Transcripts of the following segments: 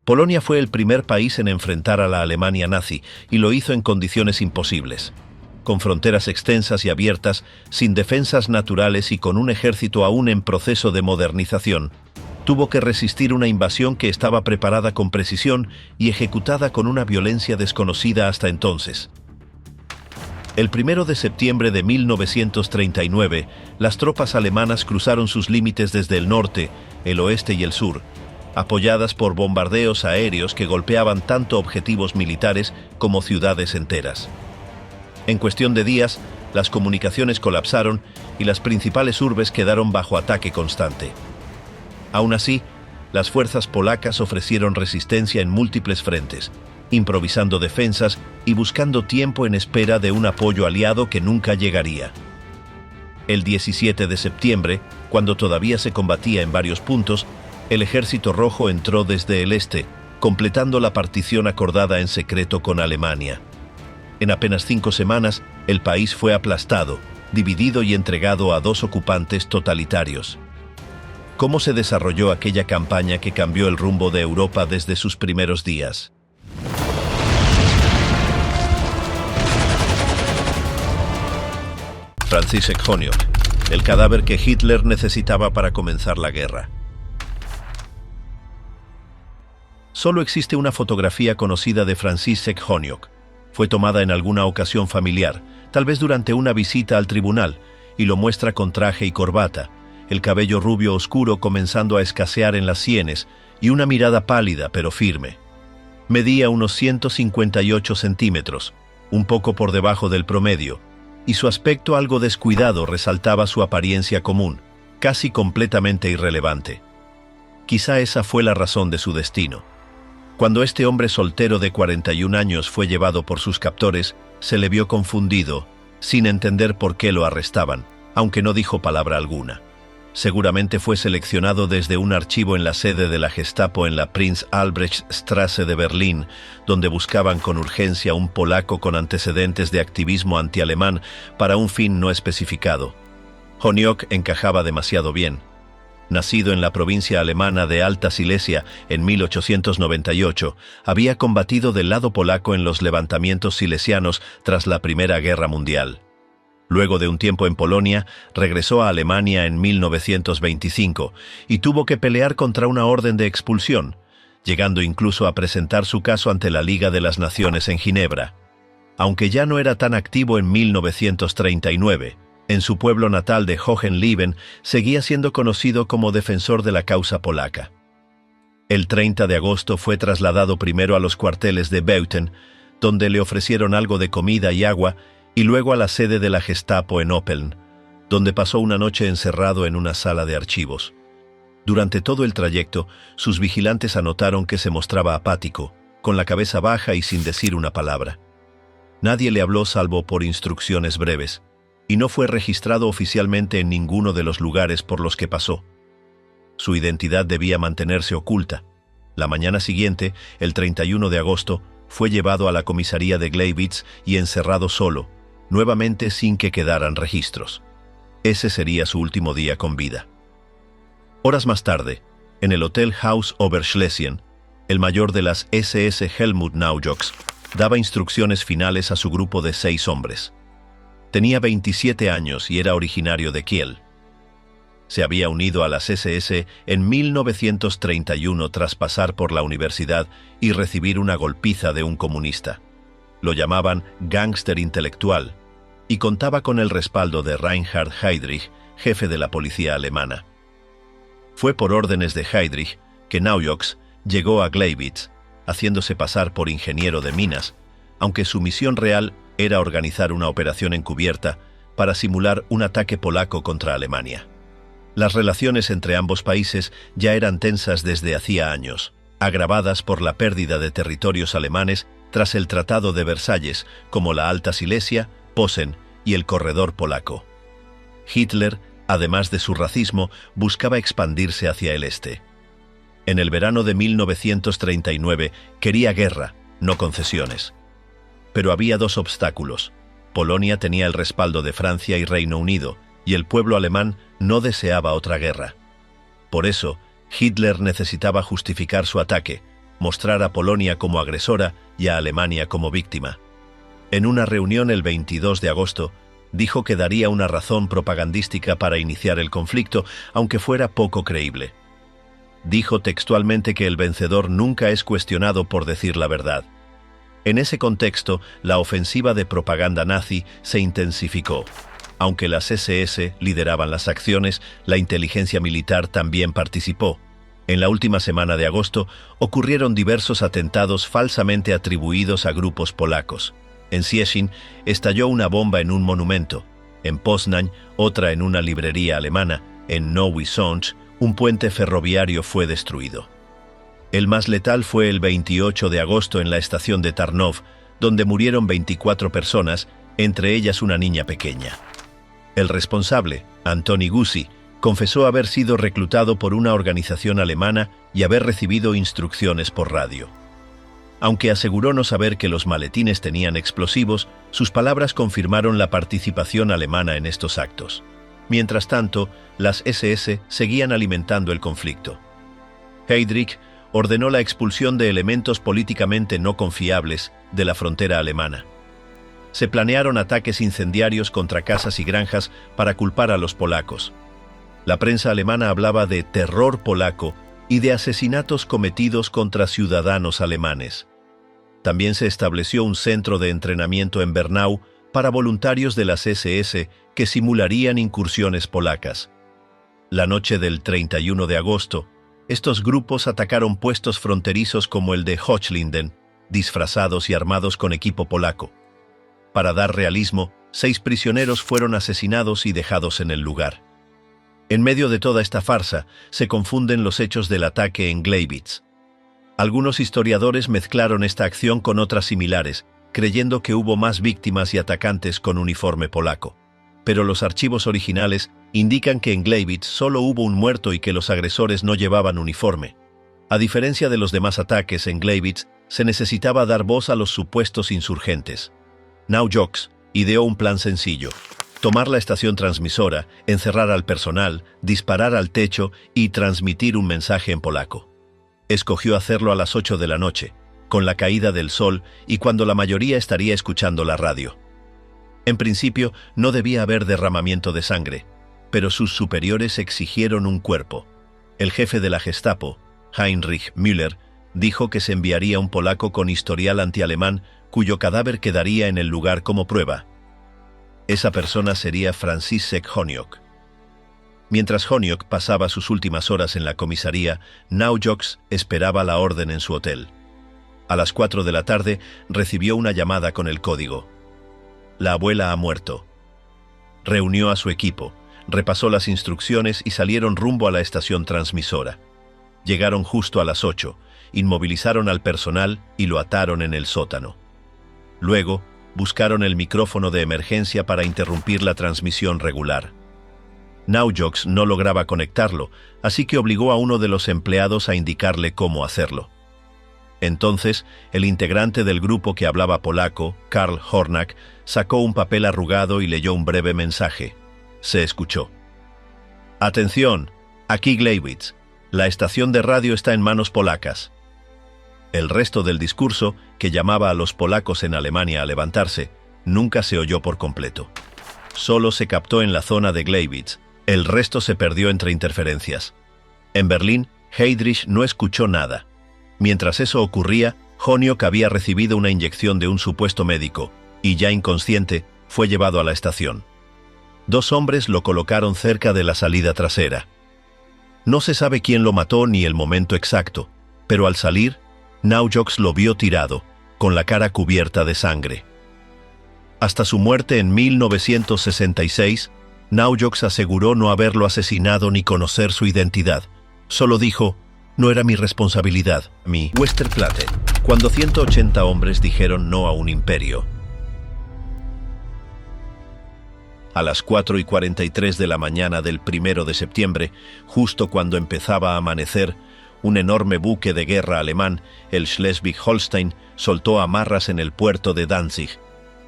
Polonia fue el primer país en enfrentar a la Alemania nazi y lo hizo en condiciones imposibles. Con fronteras extensas y abiertas, sin defensas naturales y con un ejército aún en proceso de modernización, tuvo que resistir una invasión que estaba preparada con precisión y ejecutada con una violencia desconocida hasta entonces. El 1 de septiembre de 1939, las tropas alemanas cruzaron sus límites desde el norte, el oeste y el sur, apoyadas por bombardeos aéreos que golpeaban tanto objetivos militares como ciudades enteras. En cuestión de días, las comunicaciones colapsaron y las principales urbes quedaron bajo ataque constante. Aún así, las fuerzas polacas ofrecieron resistencia en múltiples frentes, improvisando defensas y buscando tiempo en espera de un apoyo aliado que nunca llegaría. El 17 de septiembre, cuando todavía se combatía en varios puntos, el Ejército Rojo entró desde el este, completando la partición acordada en secreto con Alemania. En apenas 5 semanas, el país fue aplastado, dividido y entregado a 2 ocupantes totalitarios. ¿Cómo se desarrolló aquella campaña que cambió el rumbo de Europa desde sus primeros días? Franciszek Honiok, el cadáver que Hitler necesitaba para comenzar la guerra. Solo existe una fotografía conocida de Franciszek Honiok. Fue tomada en alguna ocasión familiar, tal vez durante una visita al tribunal, y lo muestra con traje y corbata, el cabello rubio oscuro comenzando a escasear en las sienes y una mirada pálida pero firme. Medía unos 158 centímetros, un poco por debajo del promedio, y su aspecto algo descuidado resaltaba su apariencia común, casi completamente irrelevante. Quizá esa fue la razón de su destino. Cuando este hombre soltero de 41 años fue llevado por sus captores, se le vio confundido, sin entender por qué lo arrestaban, aunque no dijo palabra alguna. Seguramente fue seleccionado desde un archivo en la sede de la Gestapo en la Prinz Albrecht Straße de Berlín, donde buscaban con urgencia un polaco con antecedentes de activismo antialemán para un fin no especificado. Honiok encajaba demasiado bien. Nacido en la provincia alemana de Alta Silesia en 1898, había combatido del lado polaco en los levantamientos silesianos tras la Primera Guerra Mundial. Luego de un tiempo en Polonia, regresó a Alemania en 1925 y tuvo que pelear contra una orden de expulsión, llegando incluso a presentar su caso ante la Liga de las Naciones en Ginebra. Aunque ya no era tan activo en 1939, en su pueblo natal de Hohenlieben seguía siendo conocido como defensor de la causa polaca. El 30 de agosto fue trasladado primero a los cuarteles de Beuthen, donde le ofrecieron algo de comida y agua, y luego a la sede de la Gestapo en Oppeln, donde pasó una noche encerrado en una sala de archivos. Durante todo el trayecto, sus vigilantes anotaron que se mostraba apático, con la cabeza baja y sin decir una palabra. Nadie le habló salvo por instrucciones breves, y no fue registrado oficialmente en ninguno de los lugares por los que pasó. Su identidad debía mantenerse oculta. La mañana siguiente, el 31 de agosto, fue llevado a la comisaría de Gleiwitz y encerrado solo, nuevamente sin que quedaran registros. Ese sería su último día con vida. Horas más tarde, en el Hotel Haus Oberschlesien, el mayor de las SS Helmut Naujoks daba instrucciones finales a su grupo de 6 hombres. Tenía 27 años y era originario de Kiel. Se había unido a las SS en 1931 tras pasar por la universidad y recibir una golpiza de un comunista. Lo llamaban gángster intelectual y contaba con el respaldo de Reinhard Heydrich, jefe de la policía alemana. Fue por órdenes de Heydrich que Naujoks llegó a Gleiwitz, haciéndose pasar por ingeniero de minas, aunque su misión real era organizar una operación encubierta para simular un ataque polaco contra Alemania. Las relaciones entre ambos países ya eran tensas desde hacía años, agravadas por la pérdida de territorios alemanes tras el Tratado de Versalles, como la Alta Silesia, Posen y el Corredor Polaco. Hitler, además de su racismo, buscaba expandirse hacia el este. En el verano de 1939 quería guerra, no concesiones. Pero había 2 obstáculos. Polonia tenía el respaldo de Francia y Reino Unido, y el pueblo alemán no deseaba otra guerra. Por eso, Hitler necesitaba justificar su ataque, mostrar a Polonia como agresora y a Alemania como víctima. En una reunión el 22 de agosto, dijo que daría una razón propagandística para iniciar el conflicto, aunque fuera poco creíble. Dijo textualmente que el vencedor nunca es cuestionado por decir la verdad. En ese contexto, la ofensiva de propaganda nazi se intensificó. Aunque las SS lideraban las acciones, la inteligencia militar también participó. En la última semana de agosto, ocurrieron diversos atentados falsamente atribuidos a grupos polacos. En Cieszyn estalló una bomba en un monumento. En Poznań, otra en una librería alemana. En Nowy Sącz, un puente ferroviario fue destruido. El más letal fue el 28 de agosto en la estación de Tarnów, donde murieron 24 personas, entre ellas una niña pequeña. El responsable, Antoni Guzzi, confesó haber sido reclutado por una organización alemana y haber recibido instrucciones por radio. Aunque aseguró no saber que los maletines tenían explosivos, sus palabras confirmaron la participación alemana en estos actos. Mientras tanto, las SS seguían alimentando el conflicto. Heydrich ordenó la expulsión de elementos políticamente no confiables de la frontera alemana. Se planearon ataques incendiarios contra casas y granjas para culpar a los polacos. La prensa alemana hablaba de terror polaco y de asesinatos cometidos contra ciudadanos alemanes. También se estableció un centro de entrenamiento en Bernau para voluntarios de las SS que simularían incursiones polacas. La noche del 31 de agosto, estos grupos atacaron puestos fronterizos como el de Hochlinden, disfrazados y armados con equipo polaco. Para dar realismo, 6 prisioneros fueron asesinados y dejados en el lugar. En medio de toda esta farsa, se confunden los hechos del ataque en Gleiwitz. Algunos historiadores mezclaron esta acción con otras similares, creyendo que hubo más víctimas y atacantes con uniforme polaco. Pero los archivos originales indican que en Gleiwitz solo hubo un muerto y que los agresores no llevaban uniforme. A diferencia de los demás ataques en Gleiwitz, se necesitaba dar voz a los supuestos insurgentes. Naujoks ideó un plan sencillo: tomar la estación transmisora, encerrar al personal, disparar al techo y transmitir un mensaje en polaco. Escogió hacerlo a las 8 de la noche, con la caída del sol y cuando la mayoría estaría escuchando la radio. En principio, no debía haber derramamiento de sangre, pero sus superiores exigieron un cuerpo. El jefe de la Gestapo, Heinrich Müller, dijo que se enviaría un polaco con historial antialemán cuyo cadáver quedaría en el lugar como prueba. Esa persona sería Franciszek Honiok. Mientras Honiok pasaba sus últimas horas en la comisaría, Naujoks esperaba la orden en su hotel. A las 4 de la tarde recibió una llamada con el código: la abuela ha muerto. Reunió a su equipo, repasó las instrucciones y salieron rumbo a la estación transmisora. Llegaron justo a las 8, inmovilizaron al personal y lo ataron en el sótano. Luego, buscaron el micrófono de emergencia para interrumpir la transmisión regular. Naujoks no lograba conectarlo, así que obligó a uno de los empleados a indicarle cómo hacerlo. Entonces, el integrante del grupo que hablaba polaco, Karl Hornak, sacó un papel arrugado y leyó un breve mensaje. Se escuchó: «Atención, aquí Gleiwitz. La estación de radio está en manos polacas». El resto del discurso, que llamaba a los polacos en Alemania a levantarse, nunca se oyó por completo. Solo se captó en la zona de Gleiwitz. El resto se perdió entre interferencias. En Berlín, Heydrich no escuchó nada. Mientras eso ocurría, Honiok había recibido una inyección de un supuesto médico y, ya inconsciente, fue llevado a la estación. 2 hombres lo colocaron cerca de la salida trasera. No se sabe quién lo mató ni el momento exacto, pero al salir, Naujoks lo vio tirado, con la cara cubierta de sangre. Hasta su muerte en 1966, Naujoks aseguró no haberlo asesinado ni conocer su identidad. Solo dijo: «No era mi responsabilidad, mi Westerplatte», cuando 180 hombres dijeron no a un imperio. A las 4:43 de la mañana del 1 de septiembre, justo cuando empezaba a amanecer, un enorme buque de guerra alemán, el Schleswig-Holstein, soltó amarras en el puerto de Danzig.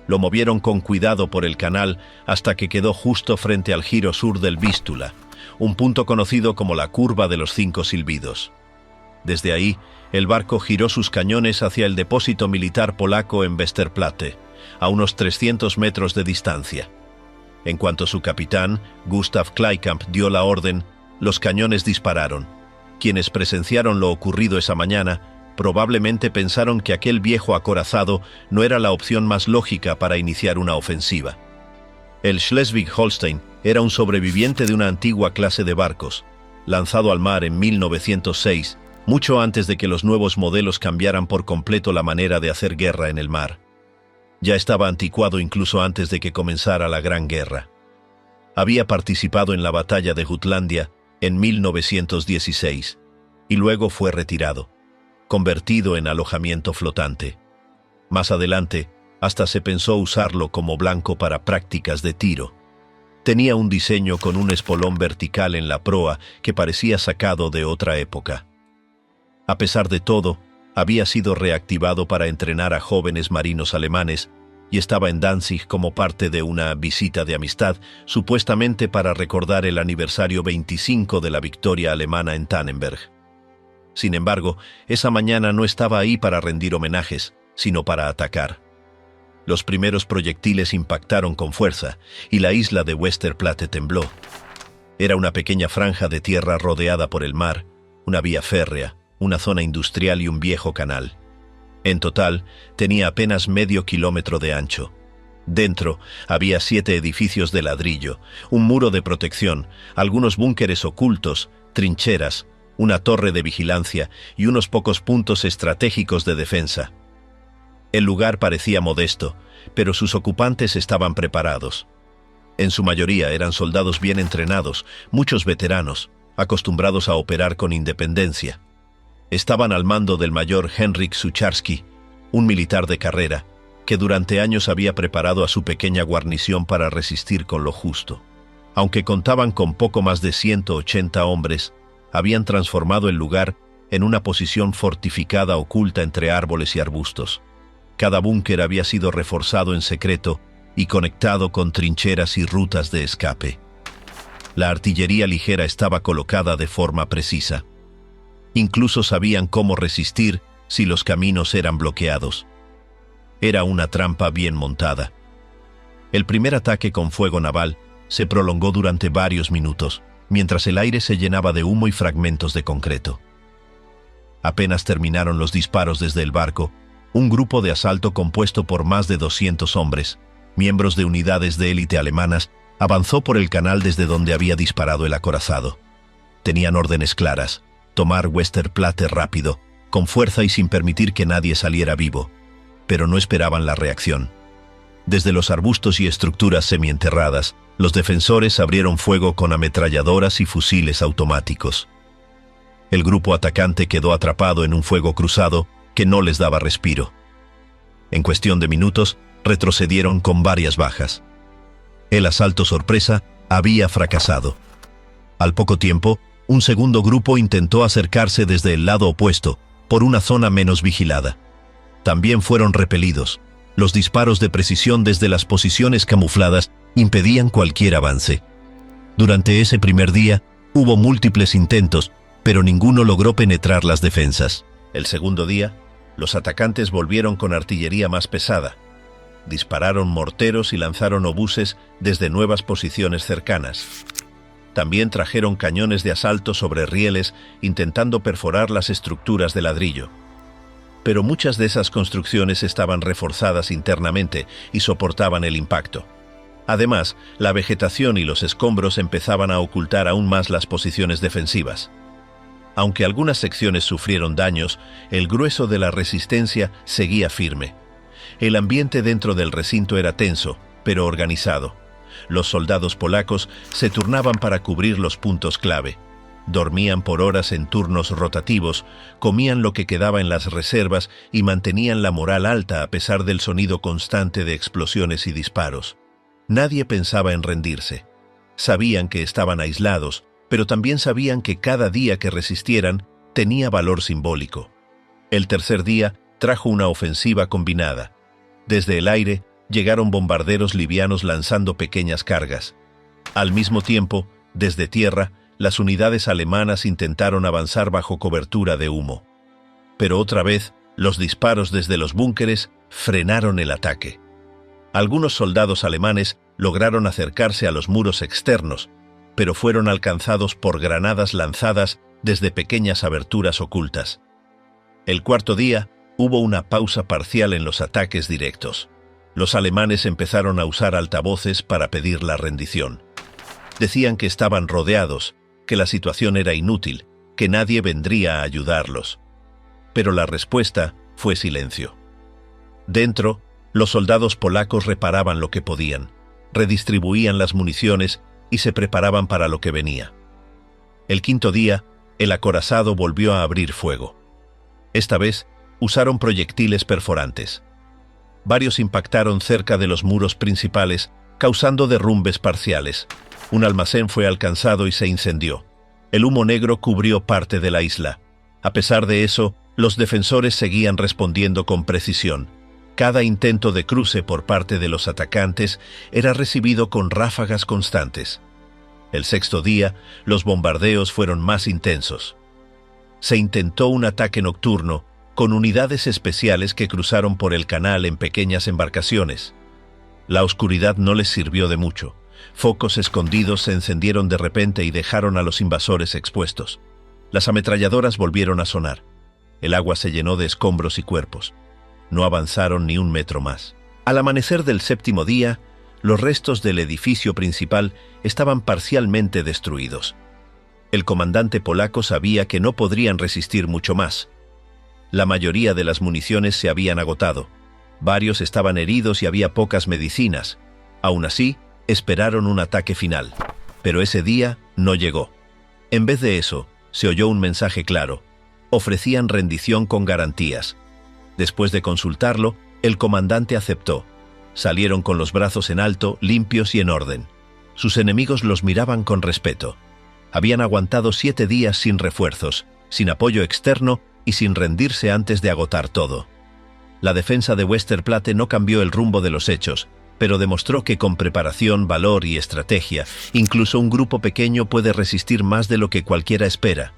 Lo movieron con cuidado por el canal hasta que quedó justo frente al giro sur del Vístula, un punto conocido como la curva de los 5 silbidos. Desde ahí, El barco giró sus cañones hacia el depósito militar polaco en Westerplatte, a unos 300 metros de distancia. En cuanto su capitán, Gustav Kleikamp, dio la orden, los cañones dispararon. Quienes presenciaron lo ocurrido esa mañana probablemente pensaron que aquel viejo acorazado no era la opción más lógica para iniciar una ofensiva. El Schleswig-Holstein era un sobreviviente de una antigua clase de barcos, lanzado al mar en 1906, mucho antes de que los nuevos modelos cambiaran por completo la manera de hacer guerra en el mar. Ya estaba anticuado incluso antes de que comenzara la Gran Guerra. Había participado en la batalla de Jutlandia en 1916 y luego fue retirado, convertido en alojamiento flotante. Más adelante, hasta se pensó usarlo como blanco para prácticas de tiro. Tenía un diseño con un espolón vertical en la proa que parecía sacado de otra época. A pesar de todo, había sido reactivado para entrenar a jóvenes marinos alemanes y estaba en Danzig como parte de una visita de amistad, supuestamente para recordar el aniversario 25 de la victoria alemana en Tannenberg. Sin embargo, esa mañana no estaba ahí para rendir homenajes, sino para atacar. Los primeros proyectiles impactaron con fuerza y la isla de Westerplatte tembló. Era una pequeña franja de tierra rodeada por el mar, una vía férrea, una zona industrial y un viejo canal. En total, tenía apenas medio kilómetro de ancho. Dentro había 7 edificios de ladrillo, un muro de protección, algunos búnkeres ocultos, trincheras, una torre de vigilancia y unos pocos puntos estratégicos de defensa. El lugar parecía modesto, pero sus ocupantes estaban preparados. En su mayoría eran soldados bien entrenados, muchos veteranos, acostumbrados a operar con independencia. Estaban al mando del mayor Henryk Sucharski, un militar de carrera, que durante años había preparado a su pequeña guarnición para resistir con lo justo. Aunque contaban con poco más de 180 hombres, habían transformado el lugar en una posición fortificada oculta entre árboles y arbustos. Cada búnker había sido reforzado en secreto y conectado con trincheras y rutas de escape. La artillería ligera estaba colocada de forma precisa. Incluso sabían cómo resistir si los caminos eran bloqueados. Era una trampa bien montada. El primer ataque con fuego naval se prolongó durante varios minutos, mientras el aire se llenaba de humo y fragmentos de concreto. Apenas terminaron los disparos desde el barco, un grupo de asalto compuesto por más de 200 hombres, miembros de unidades de élite alemanas, avanzó por el canal desde donde había disparado el acorazado. Tenían órdenes claras: tomar Westerplatte rápido, con fuerza y sin permitir que nadie saliera vivo, pero no esperaban la reacción. Desde los arbustos y estructuras semienterradas, los defensores abrieron fuego con ametralladoras y fusiles automáticos. El grupo atacante quedó atrapado en un fuego cruzado que no les daba respiro. En cuestión de minutos, retrocedieron con varias bajas. El asalto sorpresa había fracasado. Al poco tiempo, un segundo grupo intentó acercarse desde el lado opuesto, por una zona menos vigilada. También fueron repelidos. Los disparos de precisión desde las posiciones camufladas impedían cualquier avance. Durante ese primer día, hubo múltiples intentos, pero ninguno logró penetrar las defensas. El segundo día, los atacantes volvieron con artillería más pesada. Dispararon morteros y lanzaron obuses desde nuevas posiciones cercanas. También trajeron cañones de asalto sobre rieles, intentando perforar las estructuras de ladrillo. Pero muchas de esas construcciones estaban reforzadas internamente y soportaban el impacto. Además, la vegetación y los escombros empezaban a ocultar aún más las posiciones defensivas. Aunque algunas secciones sufrieron daños, el grueso de la resistencia seguía firme. El ambiente dentro del recinto era tenso, pero organizado. Los soldados polacos se turnaban para cubrir los puntos clave. Dormían por horas en turnos rotativos, comían lo que quedaba en las reservas y mantenían la moral alta a pesar del sonido constante de explosiones y disparos. Nadie pensaba en rendirse. Sabían que estaban aislados, pero también sabían que cada día que resistieran tenía valor simbólico. El tercer día trajo una ofensiva combinada. Desde el aire llegaron bombarderos livianos lanzando pequeñas cargas. Al mismo tiempo, desde tierra, las unidades alemanas intentaron avanzar bajo cobertura de humo. pero otra vez los disparos desde los búnkeres frenaron el ataque. Algunos soldados alemanes lograron acercarse a los muros externos, pero fueron alcanzados por granadas lanzadas desde pequeñas aberturas ocultas. El cuarto día hubo una pausa parcial en los ataques directos. Los alemanes empezaron a usar altavoces para pedir la rendición. Decían que estaban rodeados, que la situación era inútil, que nadie vendría a ayudarlos. Pero la respuesta fue silencio. Dentro, los soldados polacos reparaban lo que podían, redistribuían las municiones y se preparaban para lo que venía. El quinto día, el acorazado volvió a abrir fuego. Esta vez, usaron proyectiles perforantes. Varios impactaron cerca de los muros principales, causando derrumbes parciales. Un almacén fue alcanzado y se incendió. El humo negro cubrió parte de la isla. A pesar de eso, los defensores seguían respondiendo con precisión. Cada intento de cruce por parte de los atacantes era recibido con ráfagas constantes. El sexto día, los bombardeos fueron más intensos. Se intentó un ataque nocturno, con unidades especiales que cruzaron por el canal en pequeñas embarcaciones. La oscuridad no les sirvió de mucho. Focos escondidos se encendieron de repente y dejaron a los invasores expuestos. Las ametralladoras volvieron a sonar. El agua se llenó de escombros y cuerpos. No avanzaron ni un metro más. Al amanecer del séptimo día, los restos del edificio principal estaban parcialmente destruidos. El comandante polaco sabía que no podrían resistir mucho más. La mayoría de las municiones se habían agotado. Varios estaban heridos y había pocas medicinas. Aún así, esperaron un ataque final. Pero ese día no llegó. En vez de eso, se oyó un mensaje claro. Ofrecían rendición con garantías. Después de consultarlo, el comandante aceptó. Salieron con los brazos en alto, limpios y en orden. Sus enemigos los miraban con respeto. Habían aguantado 7 días sin refuerzos, sin apoyo externo y sin rendirse antes de agotar todo. La defensa de Westerplatte no cambió el rumbo de los hechos, pero demostró que con preparación, valor y estrategia, incluso un grupo pequeño puede resistir más de lo que cualquiera espera.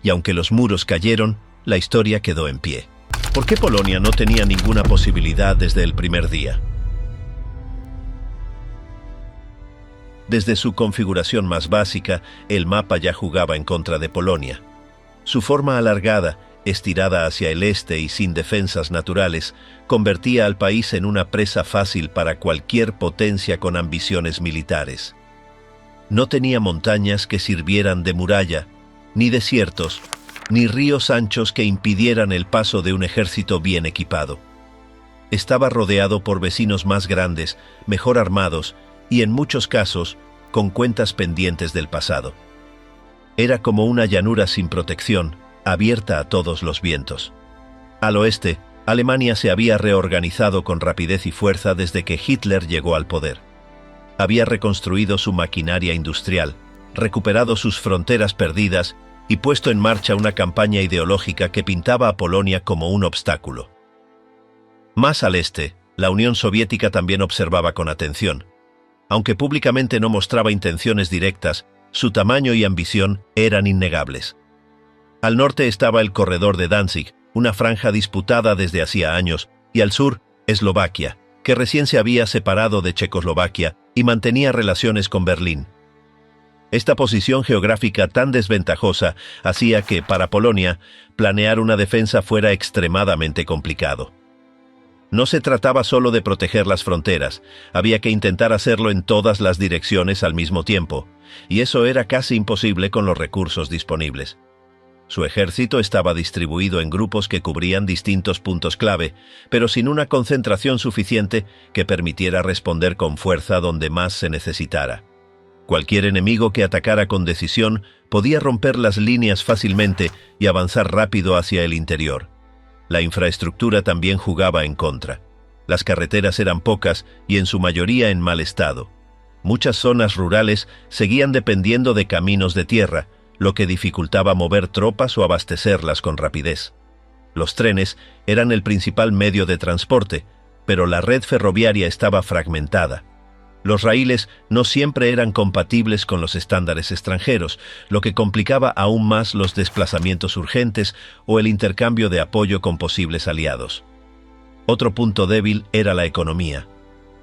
Y aunque los muros cayeron, la historia quedó en pie. ¿Por qué Polonia no tenía ninguna posibilidad desde el primer día? Desde su configuración más básica, el mapa ya jugaba en contra de Polonia. Su forma alargada, estirada hacia el este y sin defensas naturales, convertía al país en una presa fácil para cualquier potencia con ambiciones militares. No tenía montañas que sirvieran de muralla, ni desiertos, ni ríos anchos que impidieran el paso de un ejército bien equipado. Estaba rodeado por vecinos más grandes, mejor armados y, en muchos casos, con cuentas pendientes del pasado. Era como una llanura sin protección, abierta a todos los vientos. Al oeste, Alemania se había reorganizado con rapidez y fuerza desde que Hitler llegó al poder. Había reconstruido su maquinaria industrial, recuperado sus fronteras perdidas y puesto en marcha una campaña ideológica que pintaba a Polonia como un obstáculo. Más al este, la Unión Soviética también observaba con atención. Aunque públicamente no mostraba intenciones directas, su tamaño y ambición eran innegables. Al norte estaba el corredor de Danzig, una franja disputada desde hacía años, y al sur, Eslovaquia, que recién se había separado de Checoslovaquia y mantenía relaciones con Berlín. Esta posición geográfica tan desventajosa hacía que, para Polonia, planear una defensa fuera extremadamente complicado. No se trataba solo de proteger las fronteras, había que intentar hacerlo en todas las direcciones al mismo tiempo, y eso era casi imposible con los recursos disponibles. Su ejército estaba distribuido en grupos que cubrían distintos puntos clave, pero sin una concentración suficiente que permitiera responder con fuerza donde más se necesitara. Cualquier enemigo que atacara con decisión podía romper las líneas fácilmente y avanzar rápido hacia el interior. La infraestructura también jugaba en contra. Las carreteras eran pocas y en su mayoría en mal estado. Muchas zonas rurales seguían dependiendo de caminos de tierra, lo que dificultaba mover tropas o abastecerlas con rapidez. Los trenes eran el principal medio de transporte, pero la red ferroviaria estaba fragmentada. Los raíles no siempre eran compatibles con los estándares extranjeros, lo que complicaba aún más los desplazamientos urgentes o el intercambio de apoyo con posibles aliados. Otro punto débil era la economía.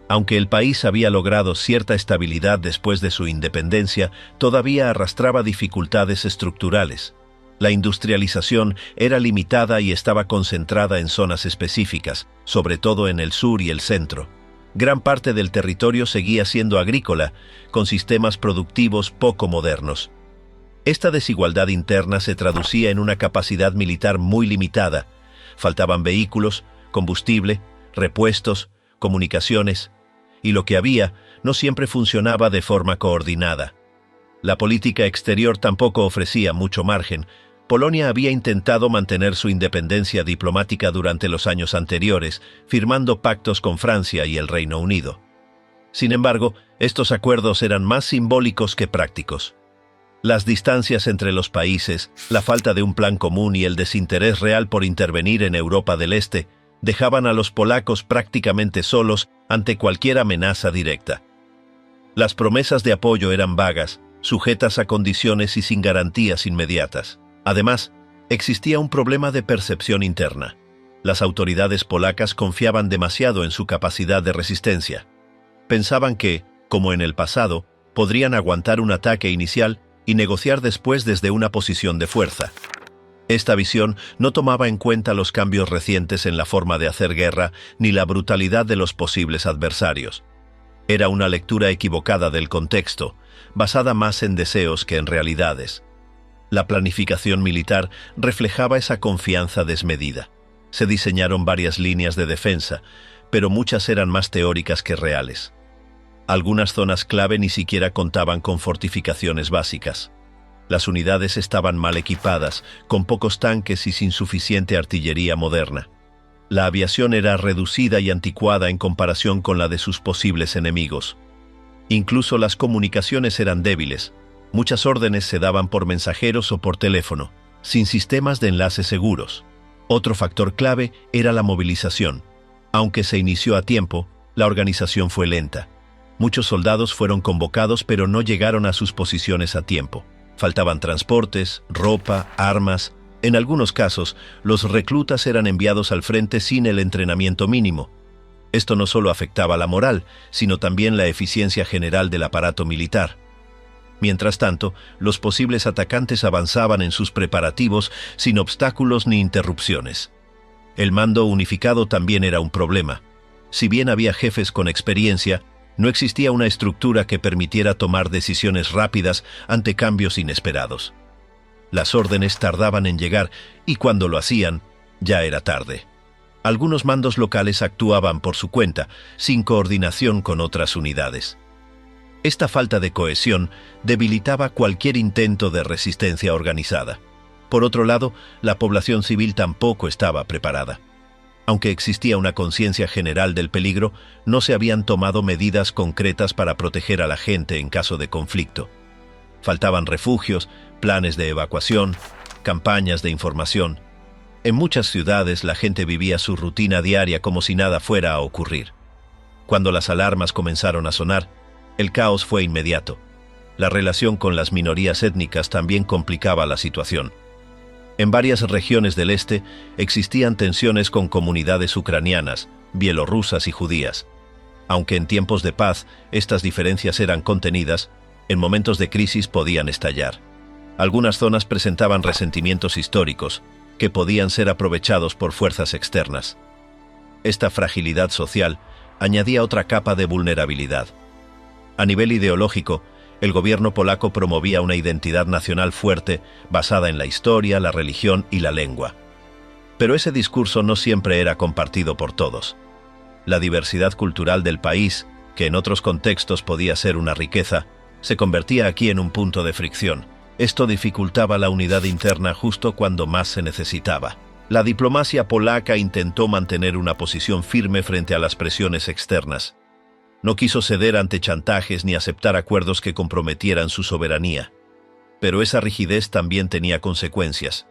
Aunque el país había logrado cierta estabilidad después de su independencia, todavía arrastraba dificultades estructurales. La industrialización era limitada y estaba concentrada en zonas específicas, sobre todo en el sur y el centro. Gran parte del territorio seguía siendo agrícola, con sistemas productivos poco modernos. Esta desigualdad interna se traducía en una capacidad militar muy limitada. Faltaban vehículos, combustible, repuestos, comunicaciones, y lo que había no siempre funcionaba de forma coordinada. La política exterior tampoco ofrecía mucho margen. Polonia había intentado mantener su independencia diplomática durante los años anteriores, firmando pactos con Francia y el Reino Unido. Sin embargo, estos acuerdos eran más simbólicos que prácticos. Las distancias entre los países, la falta de un plan común y el desinterés real por intervenir en Europa del Este dejaban a los polacos prácticamente solos ante cualquier amenaza directa. Las promesas de apoyo eran vagas, sujetas a condiciones y sin garantías inmediatas. Además, existía un problema de percepción interna. Las autoridades polacas confiaban demasiado en su capacidad de resistencia. Pensaban que, como en el pasado, podrían aguantar un ataque inicial y negociar después desde una posición de fuerza. Esta visión no tomaba en cuenta los cambios recientes en la forma de hacer guerra ni la brutalidad de los posibles adversarios. Era una lectura equivocada del contexto, basada más en deseos que en realidades. La planificación militar reflejaba esa confianza desmedida. Se diseñaron varias líneas de defensa, pero muchas eran más teóricas que reales. Algunas zonas clave ni siquiera contaban con fortificaciones básicas. Las unidades estaban mal equipadas, con pocos tanques y sin suficiente artillería moderna. La aviación era reducida y anticuada en comparación con la de sus posibles enemigos. Incluso las comunicaciones eran débiles. Muchas órdenes se daban por mensajeros o por teléfono, sin sistemas de enlace seguros. Otro factor clave era la movilización. Aunque se inició a tiempo, la organización fue lenta. Muchos soldados fueron convocados pero no llegaron a sus posiciones a tiempo. Faltaban transportes, ropa, armas. En algunos casos, los reclutas eran enviados al frente sin el entrenamiento mínimo. Esto no solo afectaba la moral, sino también la eficiencia general del aparato militar. Mientras tanto, los posibles atacantes avanzaban en sus preparativos sin obstáculos ni interrupciones. El mando unificado también era un problema. Si bien había jefes con experiencia, no existía una estructura que permitiera tomar decisiones rápidas ante cambios inesperados. Las órdenes tardaban en llegar y cuando lo hacían, ya era tarde. Algunos mandos locales actuaban por su cuenta, sin coordinación con otras unidades. Esta falta de cohesión debilitaba cualquier intento de resistencia organizada. Por otro lado, la población civil tampoco estaba preparada. Aunque existía una conciencia general del peligro, no se habían tomado medidas concretas para proteger a la gente en caso de conflicto. Faltaban refugios, planes de evacuación, campañas de información. En muchas ciudades la gente vivía su rutina diaria como si nada fuera a ocurrir. Cuando las alarmas comenzaron a sonar, el caos fue inmediato. La relación con las minorías étnicas también complicaba la situación. En varias regiones del este existían tensiones con comunidades ucranianas, bielorrusas y judías. Aunque en tiempos de paz estas diferencias eran contenidas, en momentos de crisis podían estallar. Algunas zonas presentaban resentimientos históricos, que podían ser aprovechados por fuerzas externas. Esta fragilidad social añadía otra capa de vulnerabilidad. A nivel ideológico, el gobierno polaco promovía una identidad nacional fuerte basada en la historia, la religión y la lengua. Pero ese discurso no siempre era compartido por todos. La diversidad cultural del país, que en otros contextos podía ser una riqueza, se convertía aquí en un punto de fricción. Esto dificultaba la unidad interna justo cuando más se necesitaba. La diplomacia polaca intentó mantener una posición firme frente a las presiones externas. No quiso ceder ante chantajes ni aceptar acuerdos que comprometieran su soberanía. Pero esa rigidez también tenía consecuencias.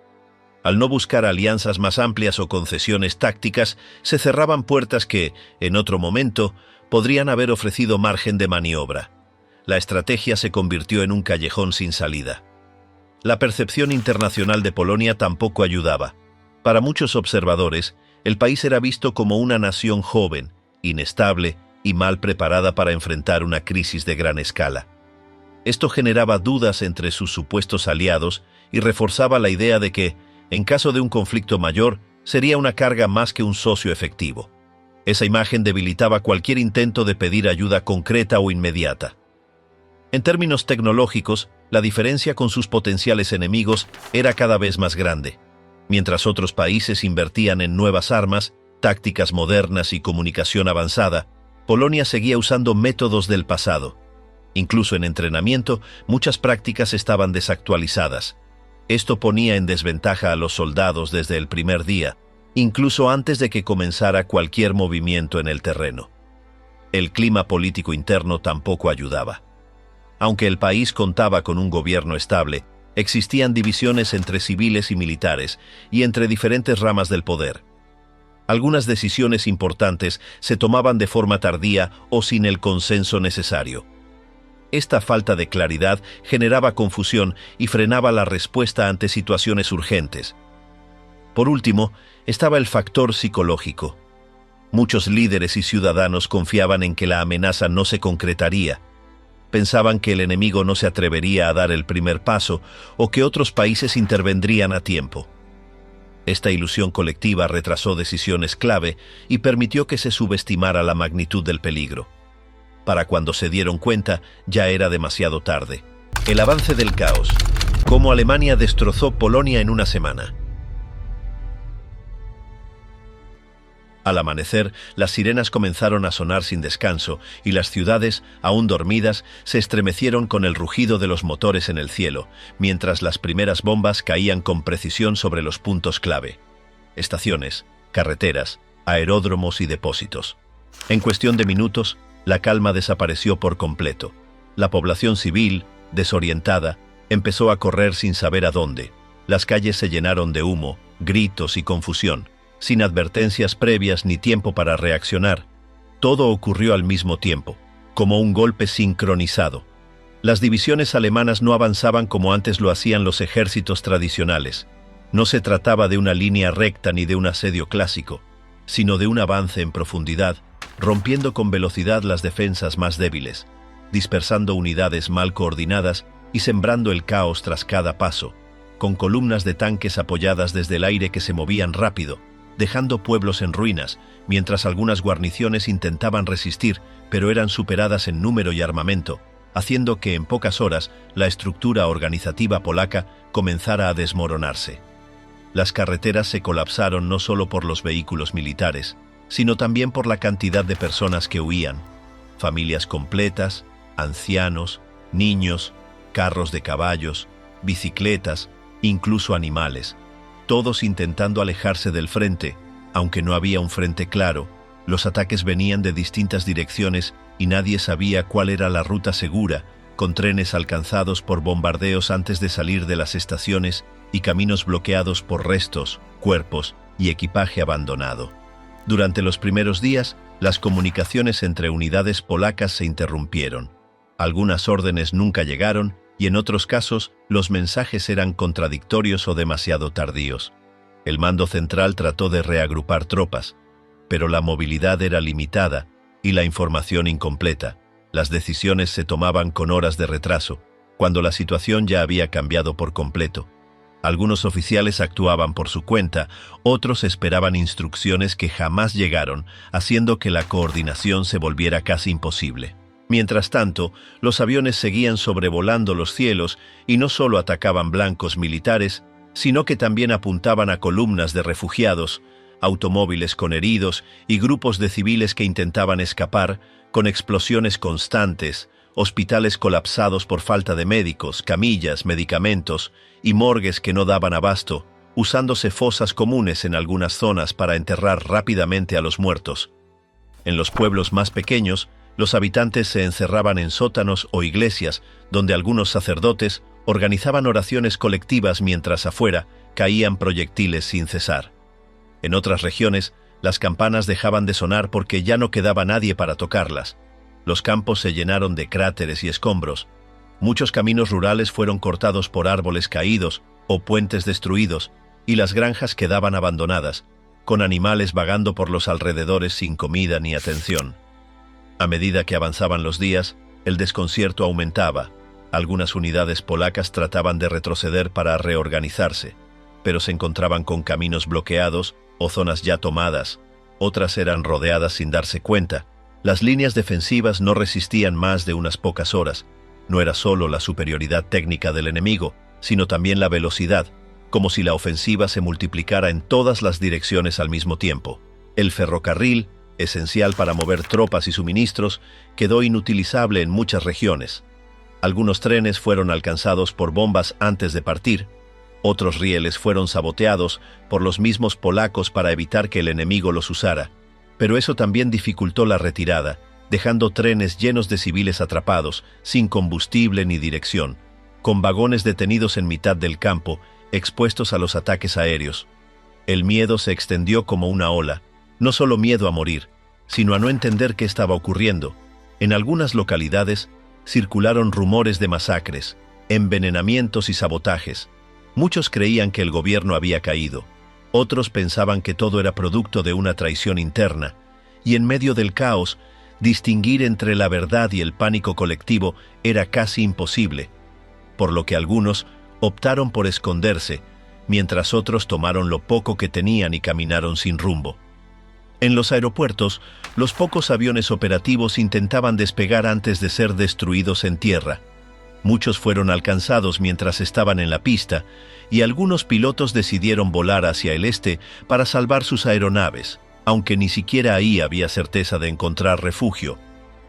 Al no buscar alianzas más amplias o concesiones tácticas, se cerraban puertas que, en otro momento, podrían haber ofrecido margen de maniobra. La estrategia se convirtió en un callejón sin salida. La percepción internacional de Polonia tampoco ayudaba. Para muchos observadores, el país era visto como una nación joven, inestable y mal preparada para enfrentar una crisis de gran escala. Esto generaba dudas entre sus supuestos aliados y reforzaba la idea de que, en caso de un conflicto mayor, sería una carga más que un socio efectivo. Esa imagen debilitaba cualquier intento de pedir ayuda concreta o inmediata. En términos tecnológicos, la diferencia con sus potenciales enemigos era cada vez más grande. Mientras otros países invertían en nuevas armas, tácticas modernas y comunicación avanzada, Polonia seguía usando métodos del pasado. Incluso en entrenamiento, muchas prácticas estaban desactualizadas. Esto ponía en desventaja a los soldados desde el primer día, incluso antes de que comenzara cualquier movimiento en el terreno. El clima político interno tampoco ayudaba. Aunque el país contaba con un gobierno estable, existían divisiones entre civiles y militares y entre diferentes ramas del poder. Algunas decisiones importantes se tomaban de forma tardía o sin el consenso necesario. Esta falta de claridad generaba confusión y frenaba la respuesta ante situaciones urgentes. Por último, estaba el factor psicológico. Muchos líderes y ciudadanos confiaban en que la amenaza no se concretaría. Pensaban que el enemigo no se atrevería a dar el primer paso o que otros países intervendrían a tiempo. Esta ilusión colectiva retrasó decisiones clave y permitió que se subestimara la magnitud del peligro. Para cuando se dieron cuenta, ya era demasiado tarde. El avance del caos. Cómo Alemania destrozó Polonia en una semana. Al amanecer, las sirenas comenzaron a sonar sin descanso y las ciudades, aún dormidas, se estremecieron con el rugido de los motores en el cielo, mientras las primeras bombas caían con precisión sobre los puntos clave: estaciones, carreteras, aeródromos y depósitos. En cuestión de minutos, la calma desapareció por completo. La población civil, desorientada, empezó a correr sin saber a dónde. Las calles se llenaron de humo, gritos y confusión. Sin advertencias previas ni tiempo para reaccionar, todo ocurrió al mismo tiempo, como un golpe sincronizado. Las divisiones alemanas no avanzaban como antes lo hacían los ejércitos tradicionales. No se trataba de una línea recta ni de un asedio clásico, sino de un avance en profundidad, rompiendo con velocidad las defensas más débiles, dispersando unidades mal coordinadas y sembrando el caos tras cada paso, con columnas de tanques apoyadas desde el aire que se movían rápido, dejando pueblos en ruinas, mientras algunas guarniciones intentaban resistir, pero eran superadas en número y armamento, haciendo que en pocas horas la estructura organizativa polaca comenzara a desmoronarse. Las carreteras se colapsaron no solo por los vehículos militares, sino también por la cantidad de personas que huían: familias completas, ancianos, niños, carros de caballos, bicicletas, incluso animales. Todos intentando alejarse del frente. Aunque no había un frente claro, los ataques venían de distintas direcciones y nadie sabía cuál era la ruta segura, con trenes alcanzados por bombardeos antes de salir de las estaciones y caminos bloqueados por restos, cuerpos y equipaje abandonado. Durante los primeros días, las comunicaciones entre unidades polacas se interrumpieron. Algunas órdenes nunca llegaron y en otros casos los mensajes eran contradictorios o demasiado tardíos. El mando central trató de reagrupar tropas, pero la movilidad era limitada y la información incompleta. Las decisiones se tomaban con horas de retraso, cuando la situación ya había cambiado por completo. Algunos oficiales actuaban por su cuenta, otros esperaban instrucciones que jamás llegaron, haciendo que la coordinación se volviera casi imposible. Mientras tanto, los aviones seguían sobrevolando los cielos y no solo atacaban blancos militares, sino que también apuntaban a columnas de refugiados, automóviles con heridos y grupos de civiles que intentaban escapar, con explosiones constantes, hospitales colapsados por falta de médicos, camillas, medicamentos y morgues que no daban abasto, usándose fosas comunes en algunas zonas para enterrar rápidamente a los muertos. En los pueblos más pequeños, los habitantes se encerraban en sótanos o iglesias, donde algunos sacerdotes organizaban oraciones colectivas mientras afuera caían proyectiles sin cesar. En otras regiones, Las campanas dejaban de sonar porque ya no quedaba nadie para tocarlas. Los campos se llenaron de cráteres y escombros. Muchos caminos rurales fueron cortados por árboles caídos o puentes destruidos, y las granjas quedaban abandonadas, con animales vagando por los alrededores sin comida ni atención. A medida que avanzaban los días, el desconcierto aumentaba. Algunas unidades polacas trataban de retroceder para reorganizarse, pero se encontraban con caminos bloqueados o zonas ya tomadas. Otras eran rodeadas sin darse cuenta. Las líneas defensivas no resistían más de unas pocas horas. No era solo la superioridad técnica del enemigo, sino también la velocidad, como si la ofensiva se multiplicara en todas las direcciones al mismo tiempo. El ferrocarril, esencial para mover tropas y suministros, quedó inutilizable en muchas regiones. Algunos trenes fueron alcanzados por bombas antes de partir. Otros rieles fueron saboteados por los mismos polacos para evitar que el enemigo los usara. Pero eso también dificultó la retirada, dejando trenes llenos de civiles atrapados, sin combustible ni dirección, con vagones detenidos en mitad del campo, expuestos a los ataques aéreos. El miedo se extendió como una ola, no solo miedo a morir, sino a no entender qué estaba ocurriendo. En algunas localidades circularon rumores de masacres, envenenamientos y sabotajes. Muchos creían que el gobierno había caído, otros pensaban que todo era producto de una traición interna, y en medio del caos, distinguir entre la verdad y el pánico colectivo era casi imposible, por lo que algunos optaron por esconderse, mientras otros tomaron lo poco que tenían y caminaron sin rumbo. En los aeropuertos, los pocos aviones operativos intentaban despegar antes de ser destruidos en tierra. Muchos fueron alcanzados mientras estaban en la pista, y algunos pilotos decidieron volar hacia el este para salvar sus aeronaves, aunque ni siquiera ahí había certeza de encontrar refugio.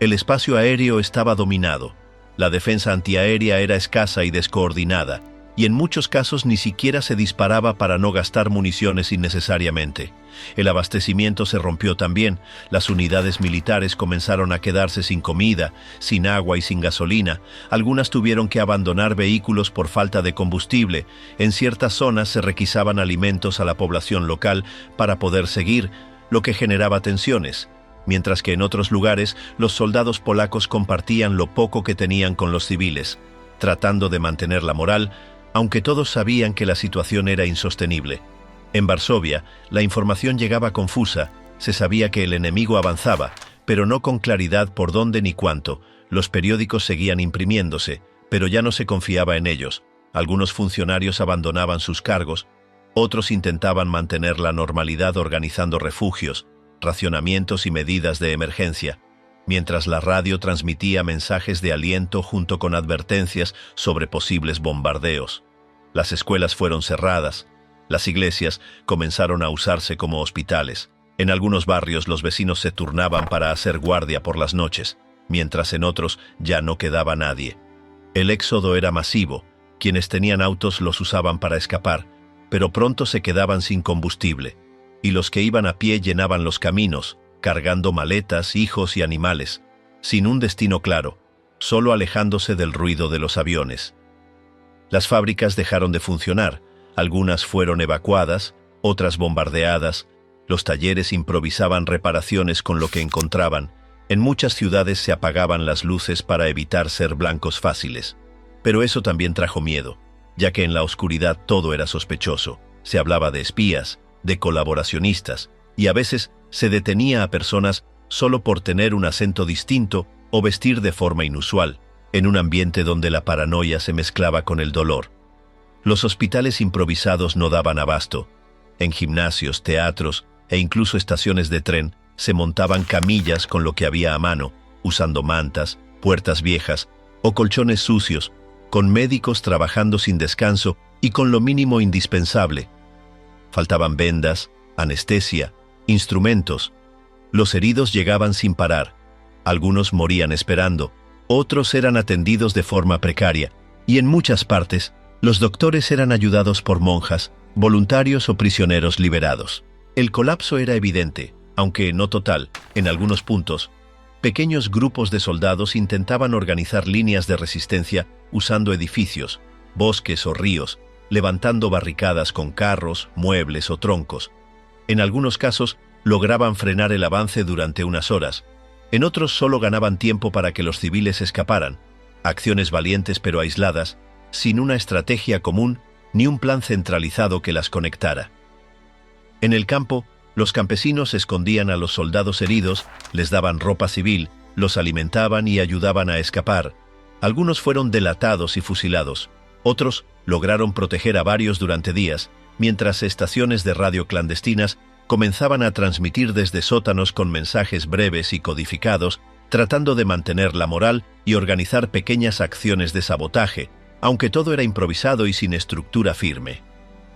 El espacio aéreo estaba dominado, la defensa antiaérea era escasa y descoordinada, y en muchos casos ni siquiera se disparaba para no gastar municiones innecesariamente. El abastecimiento se rompió también, las unidades militares comenzaron a quedarse sin comida, sin agua y sin gasolina, algunas tuvieron que abandonar vehículos por falta de combustible, en ciertas zonas se requisaban alimentos a la población local para poder seguir, lo que generaba tensiones, mientras que en otros lugares los soldados polacos compartían lo poco que tenían con los civiles, tratando de mantener la moral, aunque todos sabían que la situación era insostenible. En Varsovia, la información llegaba confusa, se sabía que el enemigo avanzaba, pero no con claridad por dónde ni cuánto. Los periódicos seguían imprimiéndose, pero ya no se confiaba en ellos. Algunos funcionarios abandonaban sus cargos, otros intentaban mantener la normalidad organizando refugios, racionamientos y medidas de emergencia, mientras la radio transmitía mensajes de aliento junto con advertencias sobre posibles bombardeos. Las escuelas fueron cerradas, las iglesias comenzaron a usarse como hospitales. En algunos barrios los vecinos se turnaban para hacer guardia por las noches, mientras en otros ya no quedaba nadie. El éxodo era masivo, quienes tenían autos los usaban para escapar, pero pronto se quedaban sin combustible, y los que iban a pie llenaban los caminos, cargando maletas, hijos y animales, sin un destino claro, solo alejándose del ruido de los aviones. Las fábricas dejaron de funcionar, algunas fueron evacuadas, otras bombardeadas, los talleres improvisaban reparaciones con lo que encontraban, en muchas ciudades se apagaban las luces para evitar ser blancos fáciles. Pero eso también trajo miedo, ya que en la oscuridad todo era sospechoso, se hablaba de espías, de colaboracionistas, y a veces se detenía a personas solo por tener un acento distinto o vestir de forma inusual, en un ambiente donde la paranoia se mezclaba con el dolor. Los hospitales improvisados no daban abasto. En gimnasios, teatros e incluso estaciones de tren se montaban camillas con lo que había a mano, usando mantas, puertas viejas o colchones sucios, con médicos trabajando sin descanso y con lo mínimo indispensable. Faltaban vendas, anestesia, instrumentos. Los heridos llegaban sin parar. Algunos morían esperando, otros eran atendidos de forma precaria, y en muchas partes, los doctores eran ayudados por monjas, voluntarios o prisioneros liberados. El colapso era evidente, aunque no total, en algunos puntos. Pequeños grupos de soldados intentaban organizar líneas de resistencia usando edificios, bosques o ríos, levantando barricadas con carros, muebles o troncos. En algunos casos, lograban frenar el avance durante unas horas. En otros solo ganaban tiempo para que los civiles escaparan. Acciones valientes pero aisladas, sin una estrategia común ni un plan centralizado que las conectara. En el campo, los campesinos escondían a los soldados heridos, les daban ropa civil, los alimentaban y ayudaban a escapar. Algunos fueron delatados y fusilados. Otros lograron proteger a varios durante días, mientras estaciones de radio clandestinas comenzaban a transmitir desde sótanos con mensajes breves y codificados, tratando de mantener la moral y organizar pequeñas acciones de sabotaje, aunque todo era improvisado y sin estructura firme.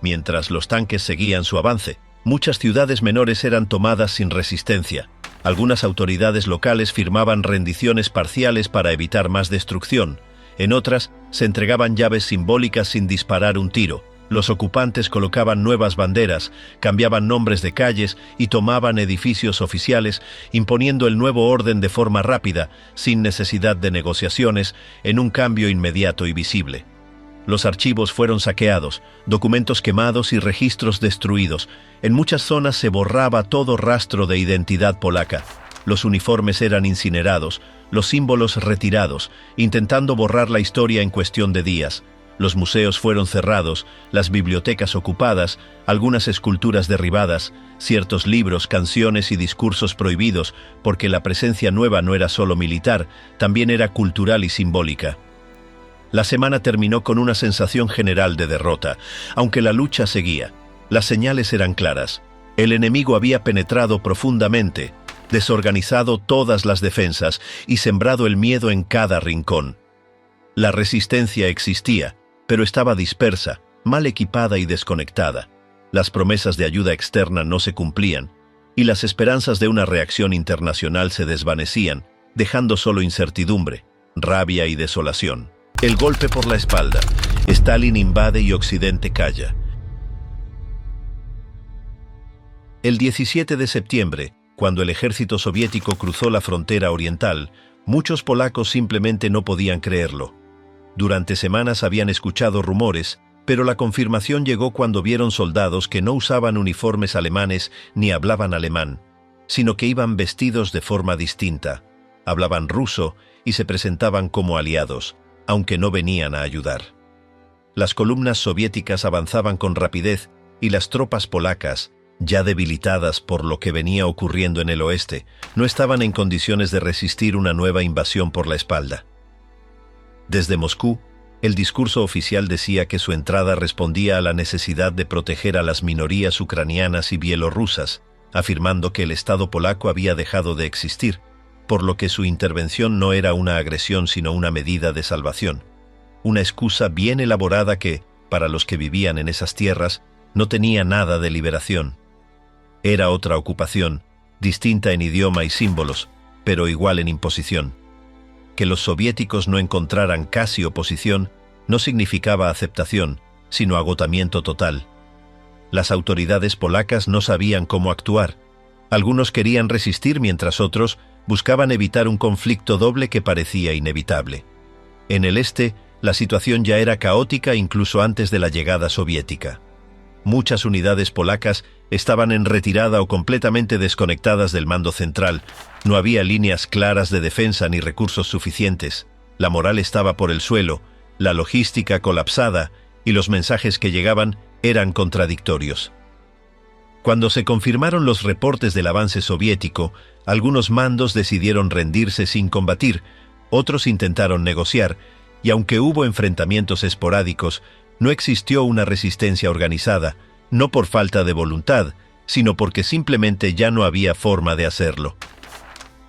Mientras los tanques seguían su avance, muchas ciudades menores eran tomadas sin resistencia. Algunas autoridades locales firmaban rendiciones parciales para evitar más destrucción. En otras, se entregaban llaves simbólicas sin disparar un tiro. Los ocupantes colocaban nuevas banderas, cambiaban nombres de calles y tomaban edificios oficiales, imponiendo el nuevo orden de forma rápida, sin necesidad de negociaciones, en un cambio inmediato y visible. Los archivos fueron saqueados, documentos quemados y registros destruidos. En muchas zonas se borraba todo rastro de identidad polaca. Los uniformes eran incinerados, los símbolos retirados, intentando borrar la historia en cuestión de días. Los museos fueron cerrados, las bibliotecas ocupadas, algunas esculturas derribadas, ciertos libros, canciones y discursos prohibidos, porque la presencia nueva no era solo militar, también era cultural y simbólica. La semana terminó con una sensación general de derrota, aunque la lucha seguía. Las señales eran claras. El enemigo había penetrado profundamente, desorganizado todas las defensas y sembrado el miedo en cada rincón. La resistencia existía, pero estaba dispersa, mal equipada y desconectada. Las promesas de ayuda externa no se cumplían, y las esperanzas de una reacción internacional se desvanecían, dejando solo incertidumbre, rabia y desolación. El golpe por la espalda. Stalin invade y Occidente calla. El 17 de septiembre, cuando el ejército soviético cruzó la frontera oriental, muchos polacos simplemente no podían creerlo. Durante semanas habían escuchado rumores, pero la confirmación llegó cuando vieron soldados que no usaban uniformes alemanes ni hablaban alemán, sino que iban vestidos de forma distinta, hablaban ruso y se presentaban como aliados, aunque no venían a ayudar. Las columnas soviéticas avanzaban con rapidez y las tropas polacas, ya debilitadas por lo que venía ocurriendo en el oeste, no estaban en condiciones de resistir una nueva invasión por la espalda. Desde Moscú, el discurso oficial decía que su entrada respondía a la necesidad de proteger a las minorías ucranianas y bielorrusas, afirmando que el Estado polaco había dejado de existir, por lo que su intervención no era una agresión sino una medida de salvación. Una excusa bien elaborada que, para los que vivían en esas tierras, no tenía nada de liberación. Era otra ocupación, distinta en idioma y símbolos, pero igual en imposición. Que los soviéticos no encontraran casi oposición no significaba aceptación, sino agotamiento total. Las autoridades polacas no sabían cómo actuar. Algunos querían resistir mientras otros buscaban evitar un conflicto doble que parecía inevitable. En el este, la situación ya era caótica incluso antes de la llegada soviética. Muchas unidades polacas estaban en retirada o completamente desconectadas del mando central. No había líneas claras de defensa ni recursos suficientes. La moral estaba por el suelo, la logística colapsada y los mensajes que llegaban eran contradictorios. Cuando se confirmaron los reportes del avance soviético, algunos mandos decidieron rendirse sin combatir, otros intentaron negociar, y aunque hubo enfrentamientos esporádicos, no existió una resistencia organizada, no por falta de voluntad, sino porque simplemente ya no había forma de hacerlo.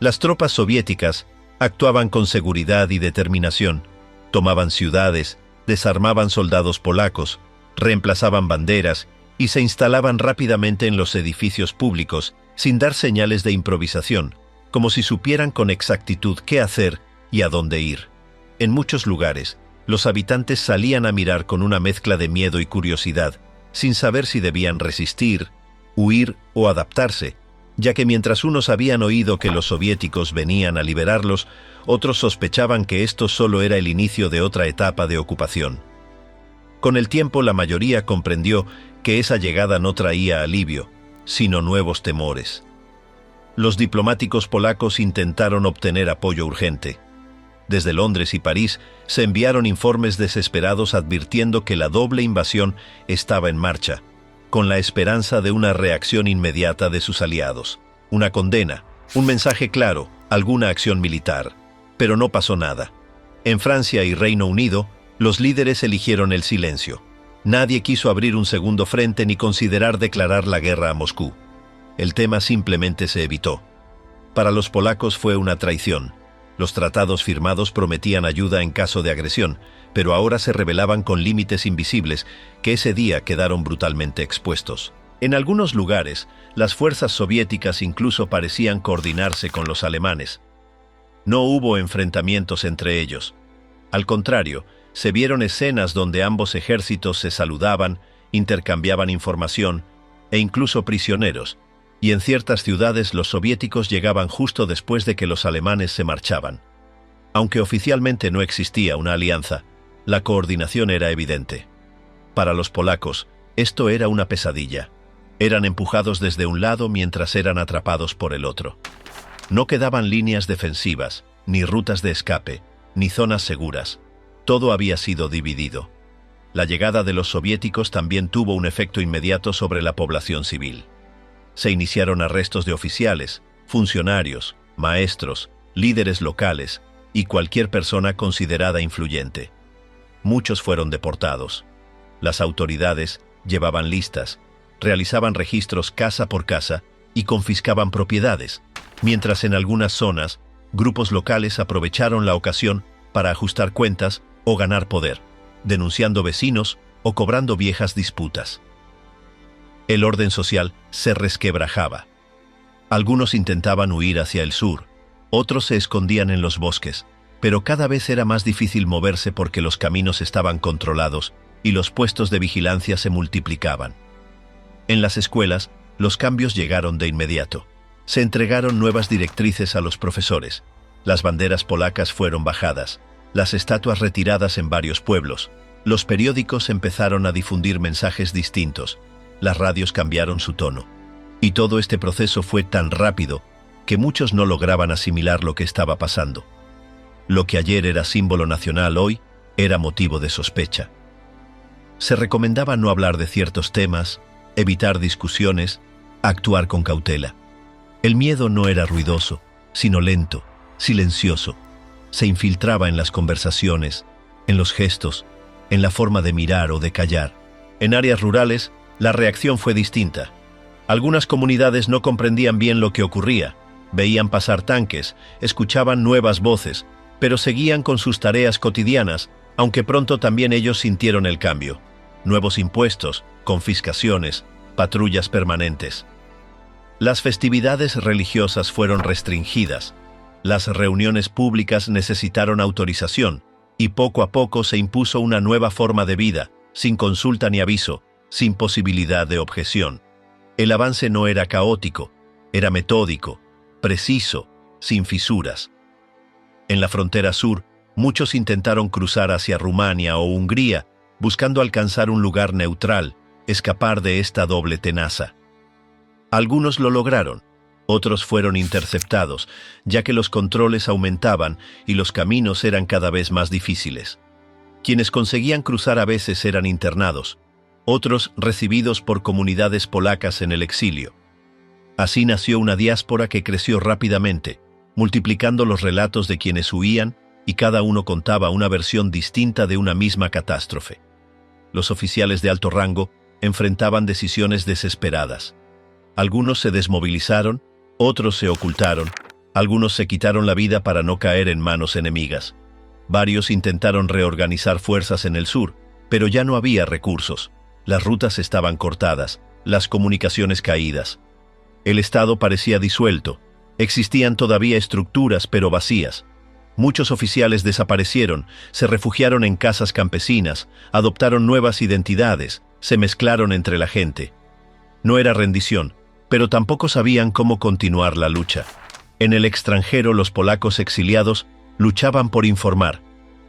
Las tropas soviéticas actuaban con seguridad y determinación, tomaban ciudades, desarmaban soldados polacos, reemplazaban banderas y se instalaban rápidamente en los edificios públicos, sin dar señales de improvisación, como si supieran con exactitud qué hacer y a dónde ir. En muchos lugares, los habitantes salían a mirar con una mezcla de miedo y curiosidad, sin saber si debían resistir, huir o adaptarse, ya que mientras unos habían oído que los soviéticos venían a liberarlos, otros sospechaban que esto solo era el inicio de otra etapa de ocupación. Con el tiempo la mayoría comprendió que esa llegada no traía alivio, sino nuevos temores. Los diplomáticos polacos intentaron obtener apoyo urgente. Desde Londres y París se enviaron informes desesperados advirtiendo que la doble invasión estaba en marcha, con la esperanza de una reacción inmediata de sus aliados. Una condena, un mensaje claro, alguna acción militar. Pero no pasó nada. En Francia y Reino Unido, los líderes eligieron el silencio. Nadie quiso abrir un segundo frente ni considerar declarar la guerra a Moscú. El tema simplemente se evitó. Para los polacos fue una traición. Los tratados firmados prometían ayuda en caso de agresión, pero ahora se revelaban con límites invisibles que ese día quedaron brutalmente expuestos. En algunos lugares, las fuerzas soviéticas incluso parecían coordinarse con los alemanes. No hubo enfrentamientos entre ellos. Al contrario, se vieron escenas donde ambos ejércitos se saludaban, intercambiaban información e incluso prisioneros, y en ciertas ciudades los soviéticos llegaban justo después de que los alemanes se marchaban. Aunque oficialmente no existía una alianza, la coordinación era evidente. Para los polacos, esto era una pesadilla. Eran empujados desde un lado mientras eran atrapados por el otro. No quedaban líneas defensivas, ni rutas de escape, ni zonas seguras. Todo había sido dividido. La llegada de los soviéticos también tuvo un efecto inmediato sobre la población civil. Se iniciaron arrestos de oficiales, funcionarios, maestros, líderes locales y cualquier persona considerada influyente. Muchos fueron deportados. Las autoridades llevaban listas, realizaban registros casa por casa y confiscaban propiedades, mientras en algunas zonas, grupos locales aprovecharon la ocasión para ajustar cuentas o ganar poder, denunciando vecinos o cobrando viejas disputas. El orden social se resquebrajaba. Algunos intentaban huir hacia el sur, otros se escondían en los bosques, pero cada vez era más difícil moverse porque los caminos estaban controlados y los puestos de vigilancia se multiplicaban. En las escuelas, los cambios llegaron de inmediato. Se entregaron nuevas directrices a los profesores. Las banderas polacas fueron bajadas, las estatuas retiradas en varios pueblos. Los periódicos empezaron a difundir mensajes distintos. Las radios cambiaron su tono. Y todo este proceso fue tan rápido que muchos no lograban asimilar lo que estaba pasando. Lo que ayer era símbolo nacional hoy era motivo de sospecha. Se recomendaba no hablar de ciertos temas, evitar discusiones, actuar con cautela. El miedo no era ruidoso, sino lento, silencioso. Se infiltraba en las conversaciones, en los gestos, en la forma de mirar o de callar. En áreas rurales, la reacción fue distinta. Algunas comunidades no comprendían bien lo que ocurría, veían pasar tanques, escuchaban nuevas voces, pero seguían con sus tareas cotidianas, aunque pronto también ellos sintieron el cambio. Nuevos impuestos, confiscaciones, patrullas permanentes. Las festividades religiosas fueron restringidas, las reuniones públicas necesitaron autorización, y poco a poco se impuso una nueva forma de vida, sin consulta ni aviso, sin posibilidad de objeción. El avance no era caótico, era metódico, preciso, sin fisuras. En la frontera sur, muchos intentaron cruzar hacia Rumania o Hungría, buscando alcanzar un lugar neutral, escapar de esta doble tenaza. Algunos lo lograron, otros fueron interceptados, ya que los controles aumentaban y los caminos eran cada vez más difíciles. Quienes conseguían cruzar a veces eran internados, otros recibidos por comunidades polacas en el exilio. Así nació una diáspora que creció rápidamente, multiplicando los relatos de quienes huían y cada uno contaba una versión distinta de una misma catástrofe. Los oficiales de alto rango enfrentaban decisiones desesperadas. Algunos se desmovilizaron, otros se ocultaron, algunos se quitaron la vida para no caer en manos enemigas. Varios intentaron reorganizar fuerzas en el sur, pero ya no había recursos. Las rutas estaban cortadas, las comunicaciones caídas. El Estado parecía disuelto. Existían todavía estructuras, pero vacías. Muchos oficiales desaparecieron, se refugiaron en casas campesinas, adoptaron nuevas identidades, se mezclaron entre la gente. No era rendición, pero tampoco sabían cómo continuar la lucha. En el extranjero, los polacos exiliados luchaban por informar.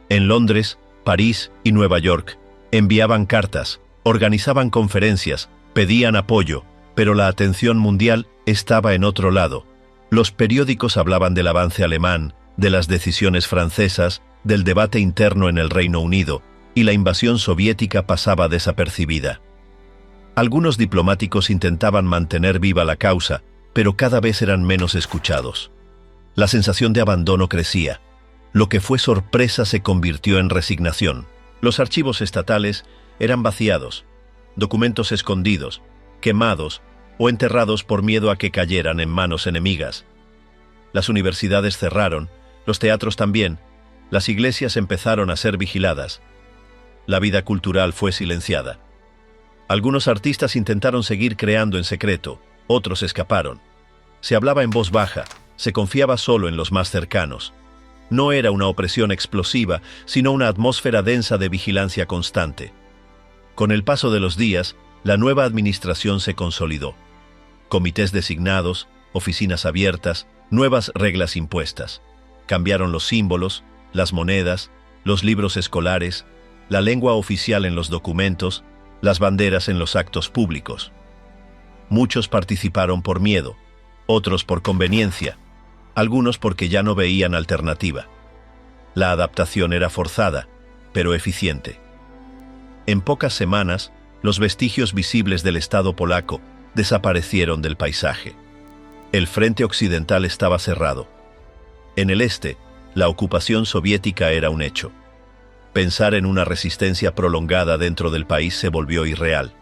En Londres, París y Nueva York, enviaban cartas, organizaban conferencias, pedían apoyo, pero la atención mundial estaba en otro lado. Los periódicos hablaban del avance alemán, de las decisiones francesas, del debate interno en el Reino Unido, y la invasión soviética pasaba desapercibida. Algunos diplomáticos intentaban mantener viva la causa, pero cada vez eran menos escuchados. La sensación de abandono crecía. Lo que fue sorpresa se convirtió en resignación. Los archivos estatales eran vaciados, documentos escondidos, quemados o enterrados por miedo a que cayeran en manos enemigas. Las universidades cerraron, los teatros también, las iglesias empezaron a ser vigiladas. La vida cultural fue silenciada. Algunos artistas intentaron seguir creando en secreto, otros escaparon. Se hablaba en voz baja, se confiaba solo en los más cercanos. No era una opresión explosiva, sino una atmósfera densa de vigilancia constante. Con el paso de los días, la nueva administración se consolidó. Comités designados, oficinas abiertas, nuevas reglas impuestas. Cambiaron los símbolos, las monedas, los libros escolares, la lengua oficial en los documentos, las banderas en los actos públicos. Muchos participaron por miedo, otros por conveniencia, algunos porque ya no veían alternativa. La adaptación era forzada, pero eficiente. En pocas semanas, los vestigios visibles del Estado polaco desaparecieron del paisaje. El frente occidental estaba cerrado. En el este, la ocupación soviética era un hecho. Pensar en una resistencia prolongada dentro del país se volvió irreal.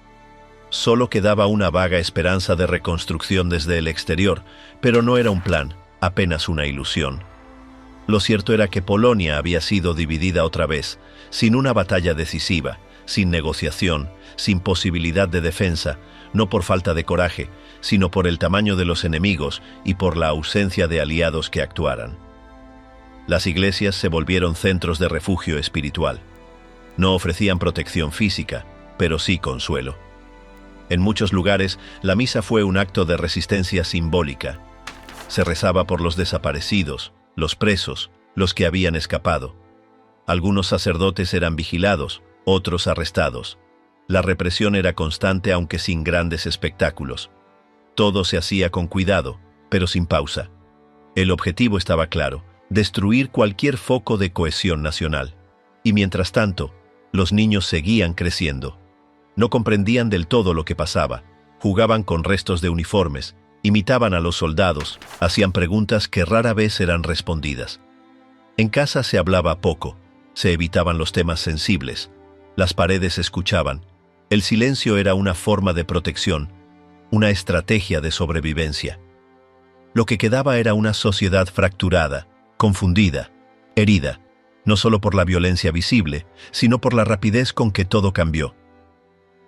Solo quedaba una vaga esperanza de reconstrucción desde el exterior, pero no era un plan, apenas una ilusión. Lo cierto era que Polonia había sido dividida otra vez, sin una batalla decisiva, sin negociación, sin posibilidad de defensa, no por falta de coraje, sino por el tamaño de los enemigos y por la ausencia de aliados que actuaran. Las iglesias se volvieron centros de refugio espiritual. No ofrecían protección física, pero sí consuelo. En muchos lugares, la misa fue un acto de resistencia simbólica. Se rezaba por los desaparecidos, los presos, los que habían escapado. Algunos sacerdotes eran vigilados, otros arrestados. La represión era constante aunque sin grandes espectáculos. Todo se hacía con cuidado, pero sin pausa. El objetivo estaba claro: destruir cualquier foco de cohesión nacional. Y mientras tanto, los niños seguían creciendo. No comprendían del todo lo que pasaba. Jugaban con restos de uniformes, imitaban a los soldados, hacían preguntas que rara vez eran respondidas. En casa se hablaba poco, se evitaban los temas sensibles. Las paredes escuchaban. El silencio era una forma de protección, una estrategia de sobrevivencia. Lo que quedaba era una sociedad fracturada, confundida, herida, no solo por la violencia visible, sino por la rapidez con que todo cambió.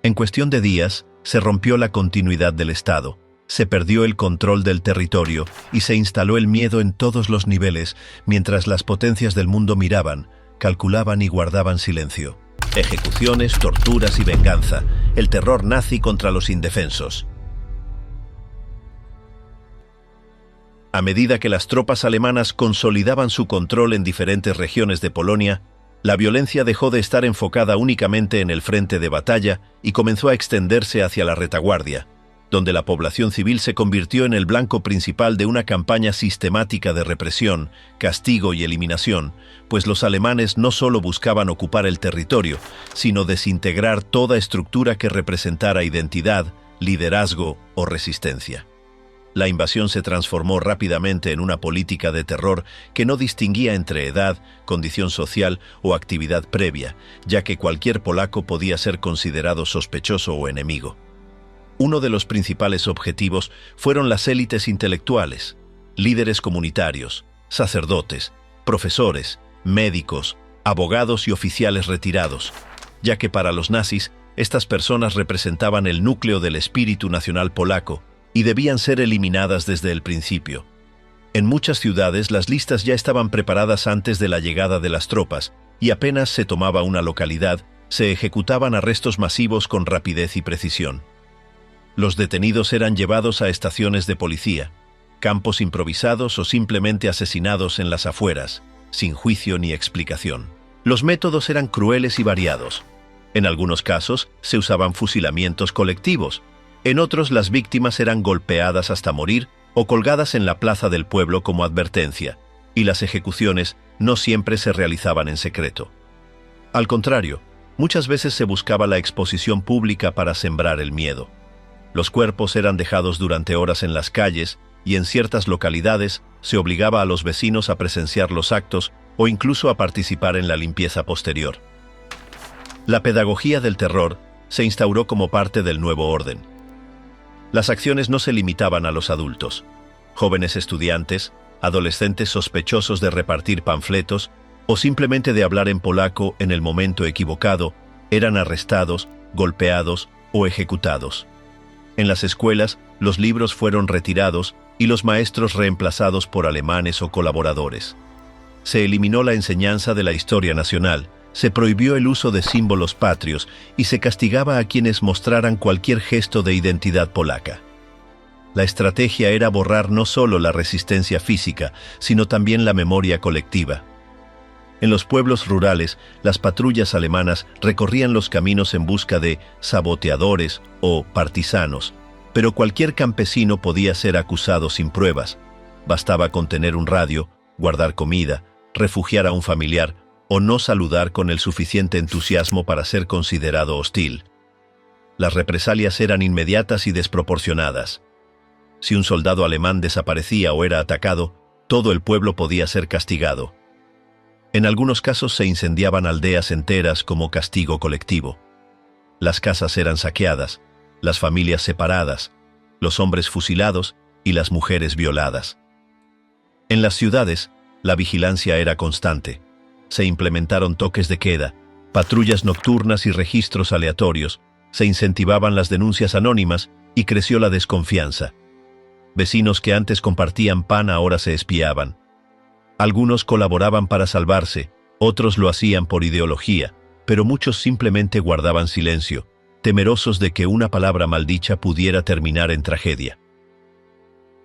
En cuestión de días, se rompió la continuidad del Estado, se perdió el control del territorio y se instaló el miedo en todos los niveles, mientras las potencias del mundo miraban, calculaban y guardaban silencio. Ejecuciones, torturas y venganza, el terror nazi contra los indefensos. A medida que las tropas alemanas consolidaban su control en diferentes regiones de Polonia, la violencia dejó de estar enfocada únicamente en el frente de batalla y comenzó a extenderse hacia la retaguardia, donde la población civil se convirtió en el blanco principal de una campaña sistemática de represión, castigo y eliminación, pues los alemanes no solo buscaban ocupar el territorio, sino desintegrar toda estructura que representara identidad, liderazgo o resistencia. La invasión se transformó rápidamente en una política de terror que no distinguía entre edad, condición social o actividad previa, ya que cualquier polaco podía ser considerado sospechoso o enemigo. Uno de los principales objetivos fueron las élites intelectuales, líderes comunitarios, sacerdotes, profesores, médicos, abogados y oficiales retirados, ya que para los nazis estas personas representaban el núcleo del espíritu nacional polaco y debían ser eliminadas desde el principio. En muchas ciudades las listas ya estaban preparadas antes de la llegada de las tropas y apenas se tomaba una localidad, se ejecutaban arrestos masivos con rapidez y precisión. Los detenidos eran llevados a estaciones de policía, campos improvisados o simplemente asesinados en las afueras, sin juicio ni explicación. Los métodos eran crueles y variados. En algunos casos se usaban fusilamientos colectivos, en otros las víctimas eran golpeadas hasta morir o colgadas en la plaza del pueblo como advertencia, y las ejecuciones no siempre se realizaban en secreto. Al contrario, muchas veces se buscaba la exposición pública para sembrar el miedo. Los cuerpos eran dejados durante horas en las calles y en ciertas localidades se obligaba a los vecinos a presenciar los actos o incluso a participar en la limpieza posterior. La pedagogía del terror se instauró como parte del nuevo orden. Las acciones no se limitaban a los adultos. Jóvenes estudiantes, adolescentes sospechosos de repartir panfletos o simplemente de hablar en polaco en el momento equivocado, eran arrestados, golpeados o ejecutados. En las escuelas, los libros fueron retirados y los maestros reemplazados por alemanes o colaboradores. Se eliminó la enseñanza de la historia nacional, se prohibió el uso de símbolos patrios y se castigaba a quienes mostraran cualquier gesto de identidad polaca. La estrategia era borrar no solo la resistencia física, sino también la memoria colectiva. En los pueblos rurales, las patrullas alemanas recorrían los caminos en busca de saboteadores o partisanos, pero cualquier campesino podía ser acusado sin pruebas. Bastaba con tener un radio, guardar comida, refugiar a un familiar o no saludar con el suficiente entusiasmo para ser considerado hostil. Las represalias eran inmediatas y desproporcionadas. Si un soldado alemán desaparecía o era atacado, todo el pueblo podía ser castigado. En algunos casos se incendiaban aldeas enteras como castigo colectivo. Las casas eran saqueadas, las familias separadas, los hombres fusilados y las mujeres violadas. En las ciudades, la vigilancia era constante. Se implementaron toques de queda, patrullas nocturnas y registros aleatorios, se incentivaban las denuncias anónimas y creció la desconfianza. Vecinos que antes compartían pan ahora se espiaban. Algunos colaboraban para salvarse, otros lo hacían por ideología, pero muchos simplemente guardaban silencio, temerosos de que una palabra maldicha pudiera terminar en tragedia.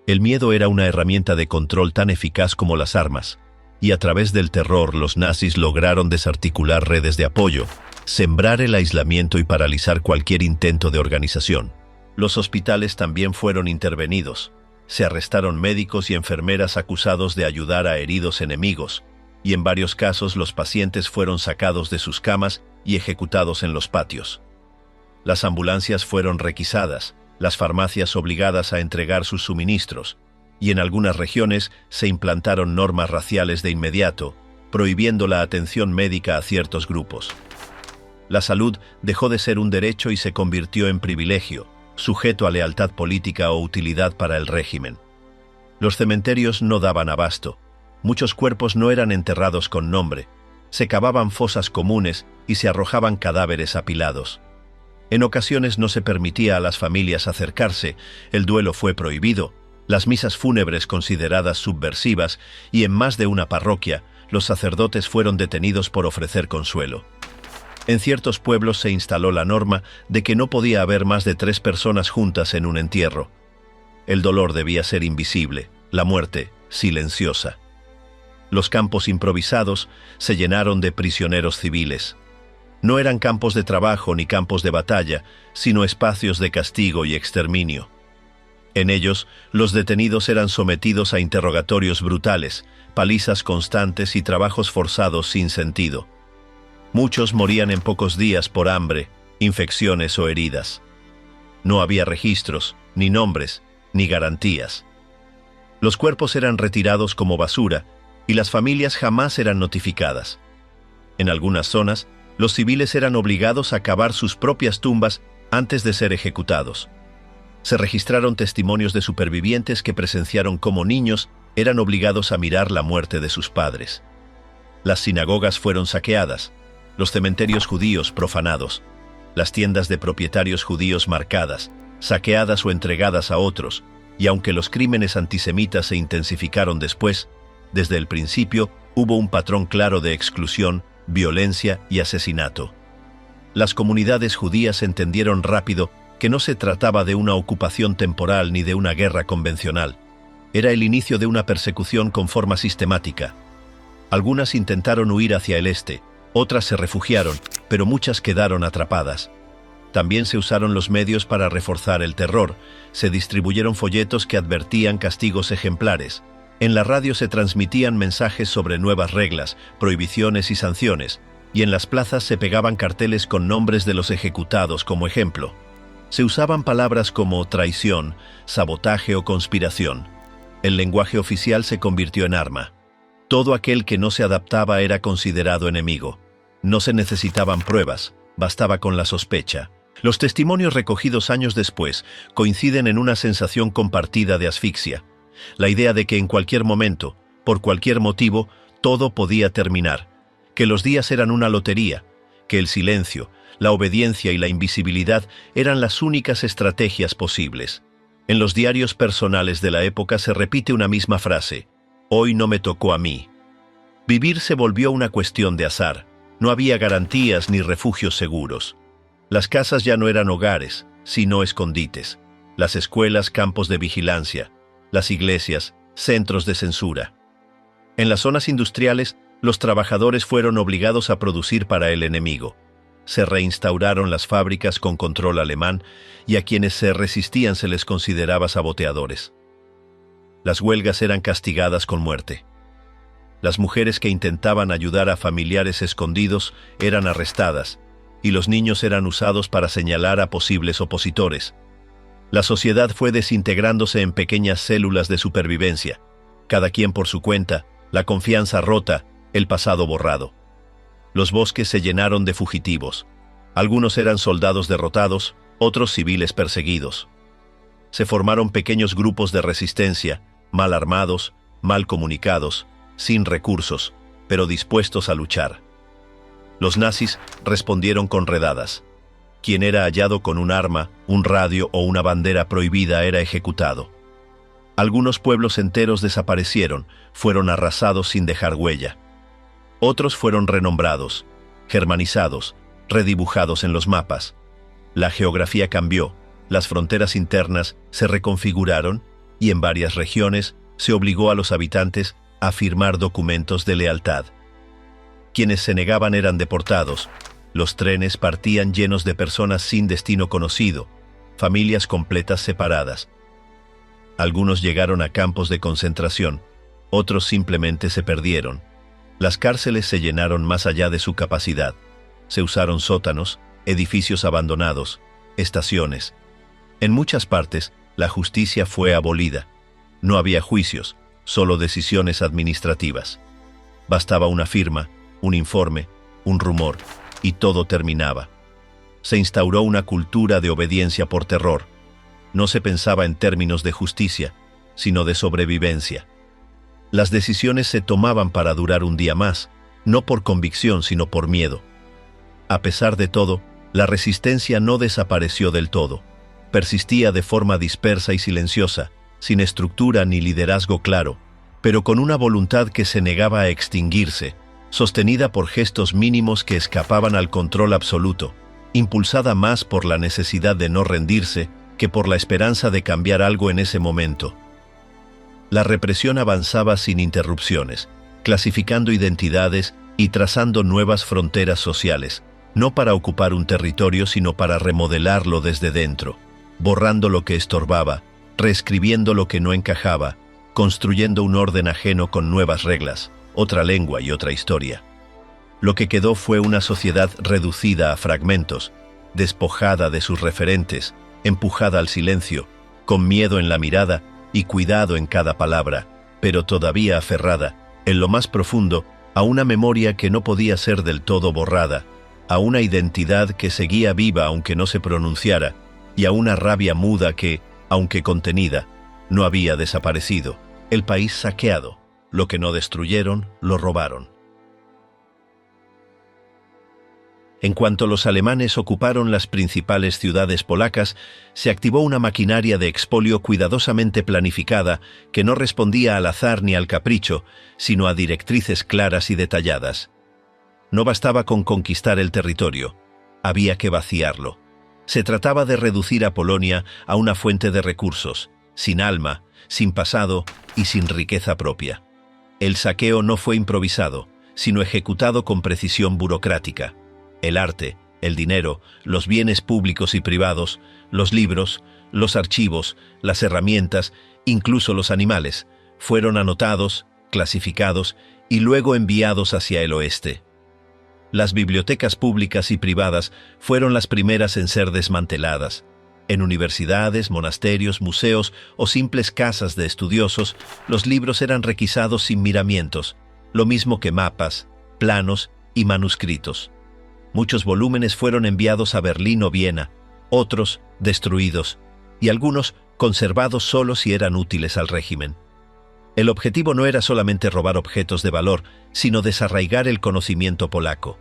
El miedo era una herramienta de control tan eficaz como las armas, y a través del terror los nazis lograron desarticular redes de apoyo, sembrar el aislamiento y paralizar cualquier intento de organización. Los hospitales también fueron intervenidos. Se arrestaron médicos y enfermeras acusados de ayudar a heridos enemigos, y en varios casos los pacientes fueron sacados de sus camas y ejecutados en los patios. Las ambulancias fueron requisadas, las farmacias obligadas a entregar sus suministros, y en algunas regiones se implantaron normas raciales de inmediato, prohibiendo la atención médica a ciertos grupos. La salud dejó de ser un derecho y se convirtió en privilegio, sujeto a lealtad política o utilidad para el régimen. Los cementerios no daban abasto. Muchos cuerpos no eran enterrados con nombre. Se cavaban fosas comunes y se arrojaban cadáveres apilados. En ocasiones no se permitía a las familias acercarse, el duelo fue prohibido, las misas fúnebres consideradas subversivas y en más de una parroquia, los sacerdotes fueron detenidos por ofrecer consuelo. En ciertos pueblos se instaló la norma de que no podía haber más de 3 personas juntas en un entierro. El dolor debía ser invisible, la muerte silenciosa. Los campos improvisados se llenaron de prisioneros civiles. No eran campos de trabajo ni campos de batalla, sino espacios de castigo y exterminio. En ellos, los detenidos eran sometidos a interrogatorios brutales, palizas constantes y trabajos forzados sin sentido. Muchos morían en pocos días por hambre, infecciones o heridas. No había registros, ni nombres, ni garantías. Los cuerpos eran retirados como basura y las familias jamás eran notificadas. En algunas zonas, los civiles eran obligados a cavar sus propias tumbas antes de ser ejecutados. Se registraron testimonios de supervivientes que presenciaron cómo niños eran obligados a mirar la muerte de sus padres. Las sinagogas fueron saqueadas, los cementerios judíos profanados, las tiendas de propietarios judíos marcadas, saqueadas o entregadas a otros, y aunque los crímenes antisemitas se intensificaron después, desde el principio hubo un patrón claro de exclusión, violencia y asesinato. Las comunidades judías entendieron rápido que no se trataba de una ocupación temporal ni de una guerra convencional. Era el inicio de una persecución con forma sistemática. Algunas intentaron huir hacia el este, otras se refugiaron, pero muchas quedaron atrapadas. También se usaron los medios para reforzar el terror. Se distribuyeron folletos que advertían castigos ejemplares. En la radio se transmitían mensajes sobre nuevas reglas, prohibiciones y sanciones, y en las plazas se pegaban carteles con nombres de los ejecutados como ejemplo. Se usaban palabras como traición, sabotaje o conspiración. El lenguaje oficial se convirtió en arma. Todo aquel que no se adaptaba era considerado enemigo. No se necesitaban pruebas, bastaba con la sospecha. Los testimonios recogidos años después coinciden en una sensación compartida de asfixia. La idea de que en cualquier momento, por cualquier motivo, todo podía terminar, que los días eran una lotería, que el silencio, la obediencia y la invisibilidad eran las únicas estrategias posibles. En los diarios personales de la época se repite una misma frase: «Hoy no me tocó a mí». Vivir se volvió una cuestión de azar. No había garantías ni refugios seguros. Las casas ya no eran hogares, sino escondites. Las escuelas, campos de vigilancia. Las iglesias, centros de censura. En las zonas industriales, los trabajadores fueron obligados a producir para el enemigo. Se reinstauraron las fábricas con control alemán y a quienes se resistían se les consideraba saboteadores. Las huelgas eran castigadas con muerte. Las mujeres que intentaban ayudar a familiares escondidos eran arrestadas, y los niños eran usados para señalar a posibles opositores. La sociedad fue desintegrándose en pequeñas células de supervivencia, cada quien por su cuenta, la confianza rota, el pasado borrado. Los bosques se llenaron de fugitivos. Algunos eran soldados derrotados, otros civiles perseguidos. Se formaron pequeños grupos de resistencia, mal armados, mal comunicados, sin recursos, pero dispuestos a luchar. Los nazis respondieron con redadas. Quien era hallado con un arma, un radio o una bandera prohibida era ejecutado. Algunos pueblos enteros desaparecieron, fueron arrasados sin dejar huella. Otros fueron renombrados, germanizados, redibujados en los mapas. La geografía cambió, las fronteras internas se reconfiguraron y en varias regiones se obligó a los habitantes a firmar documentos de lealtad. Quienes se negaban eran deportados. Los trenes partían llenos de personas sin destino conocido, familias completas separadas. Algunos llegaron a campos de concentración, otros simplemente se perdieron. Las cárceles se llenaron más allá de su capacidad. Se usaron sótanos, edificios abandonados, estaciones. En muchas partes, la justicia fue abolida. No había juicios, solo decisiones administrativas. Bastaba una firma, un informe, un rumor, y todo terminaba. Se instauró una cultura de obediencia por terror. No se pensaba en términos de justicia, sino de sobrevivencia. Las decisiones se tomaban para durar un día más, no por convicción, sino por miedo. A pesar de todo, la resistencia no desapareció del todo. Persistía de forma dispersa y silenciosa, sin estructura ni liderazgo claro, pero con una voluntad que se negaba a extinguirse, sostenida por gestos mínimos que escapaban al control absoluto, impulsada más por la necesidad de no rendirse que por la esperanza de cambiar algo en ese momento. La represión avanzaba sin interrupciones, clasificando identidades y trazando nuevas fronteras sociales, no para ocupar un territorio sino para remodelarlo desde dentro, borrando lo que estorbaba, reescribiendo lo que no encajaba, construyendo un orden ajeno con nuevas reglas, otra lengua y otra historia. Lo que quedó fue una sociedad reducida a fragmentos, despojada de sus referentes, empujada al silencio, con miedo en la mirada y cuidado en cada palabra, pero todavía aferrada, en lo más profundo, a una memoria que no podía ser del todo borrada, a una identidad que seguía viva aunque no se pronunciara, y a una rabia muda que, aunque contenida, no había desaparecido. El país saqueado. Lo que no destruyeron, lo robaron. En cuanto los alemanes ocuparon las principales ciudades polacas, se activó una maquinaria de expolio cuidadosamente planificada que no respondía al azar ni al capricho, sino a directrices claras y detalladas. No bastaba con conquistar el territorio, había que vaciarlo. Se trataba de reducir a Polonia a una fuente de recursos, sin alma, sin pasado y sin riqueza propia. El saqueo no fue improvisado, sino ejecutado con precisión burocrática. El arte, El dinero, los bienes públicos y privados, los libros, los archivos, las herramientas, incluso los animales, fueron anotados, clasificados y luego enviados hacia el oeste. Las bibliotecas públicas y privadas fueron las primeras en ser desmanteladas. En universidades, monasterios, museos o simples casas de estudiosos, los libros eran requisados sin miramientos, lo mismo que mapas, planos y manuscritos. Muchos volúmenes fueron enviados a Berlín o Viena, otros destruidos, y algunos conservados solo si eran útiles al régimen. El objetivo no era solamente robar objetos de valor, sino desarraigar el conocimiento polaco.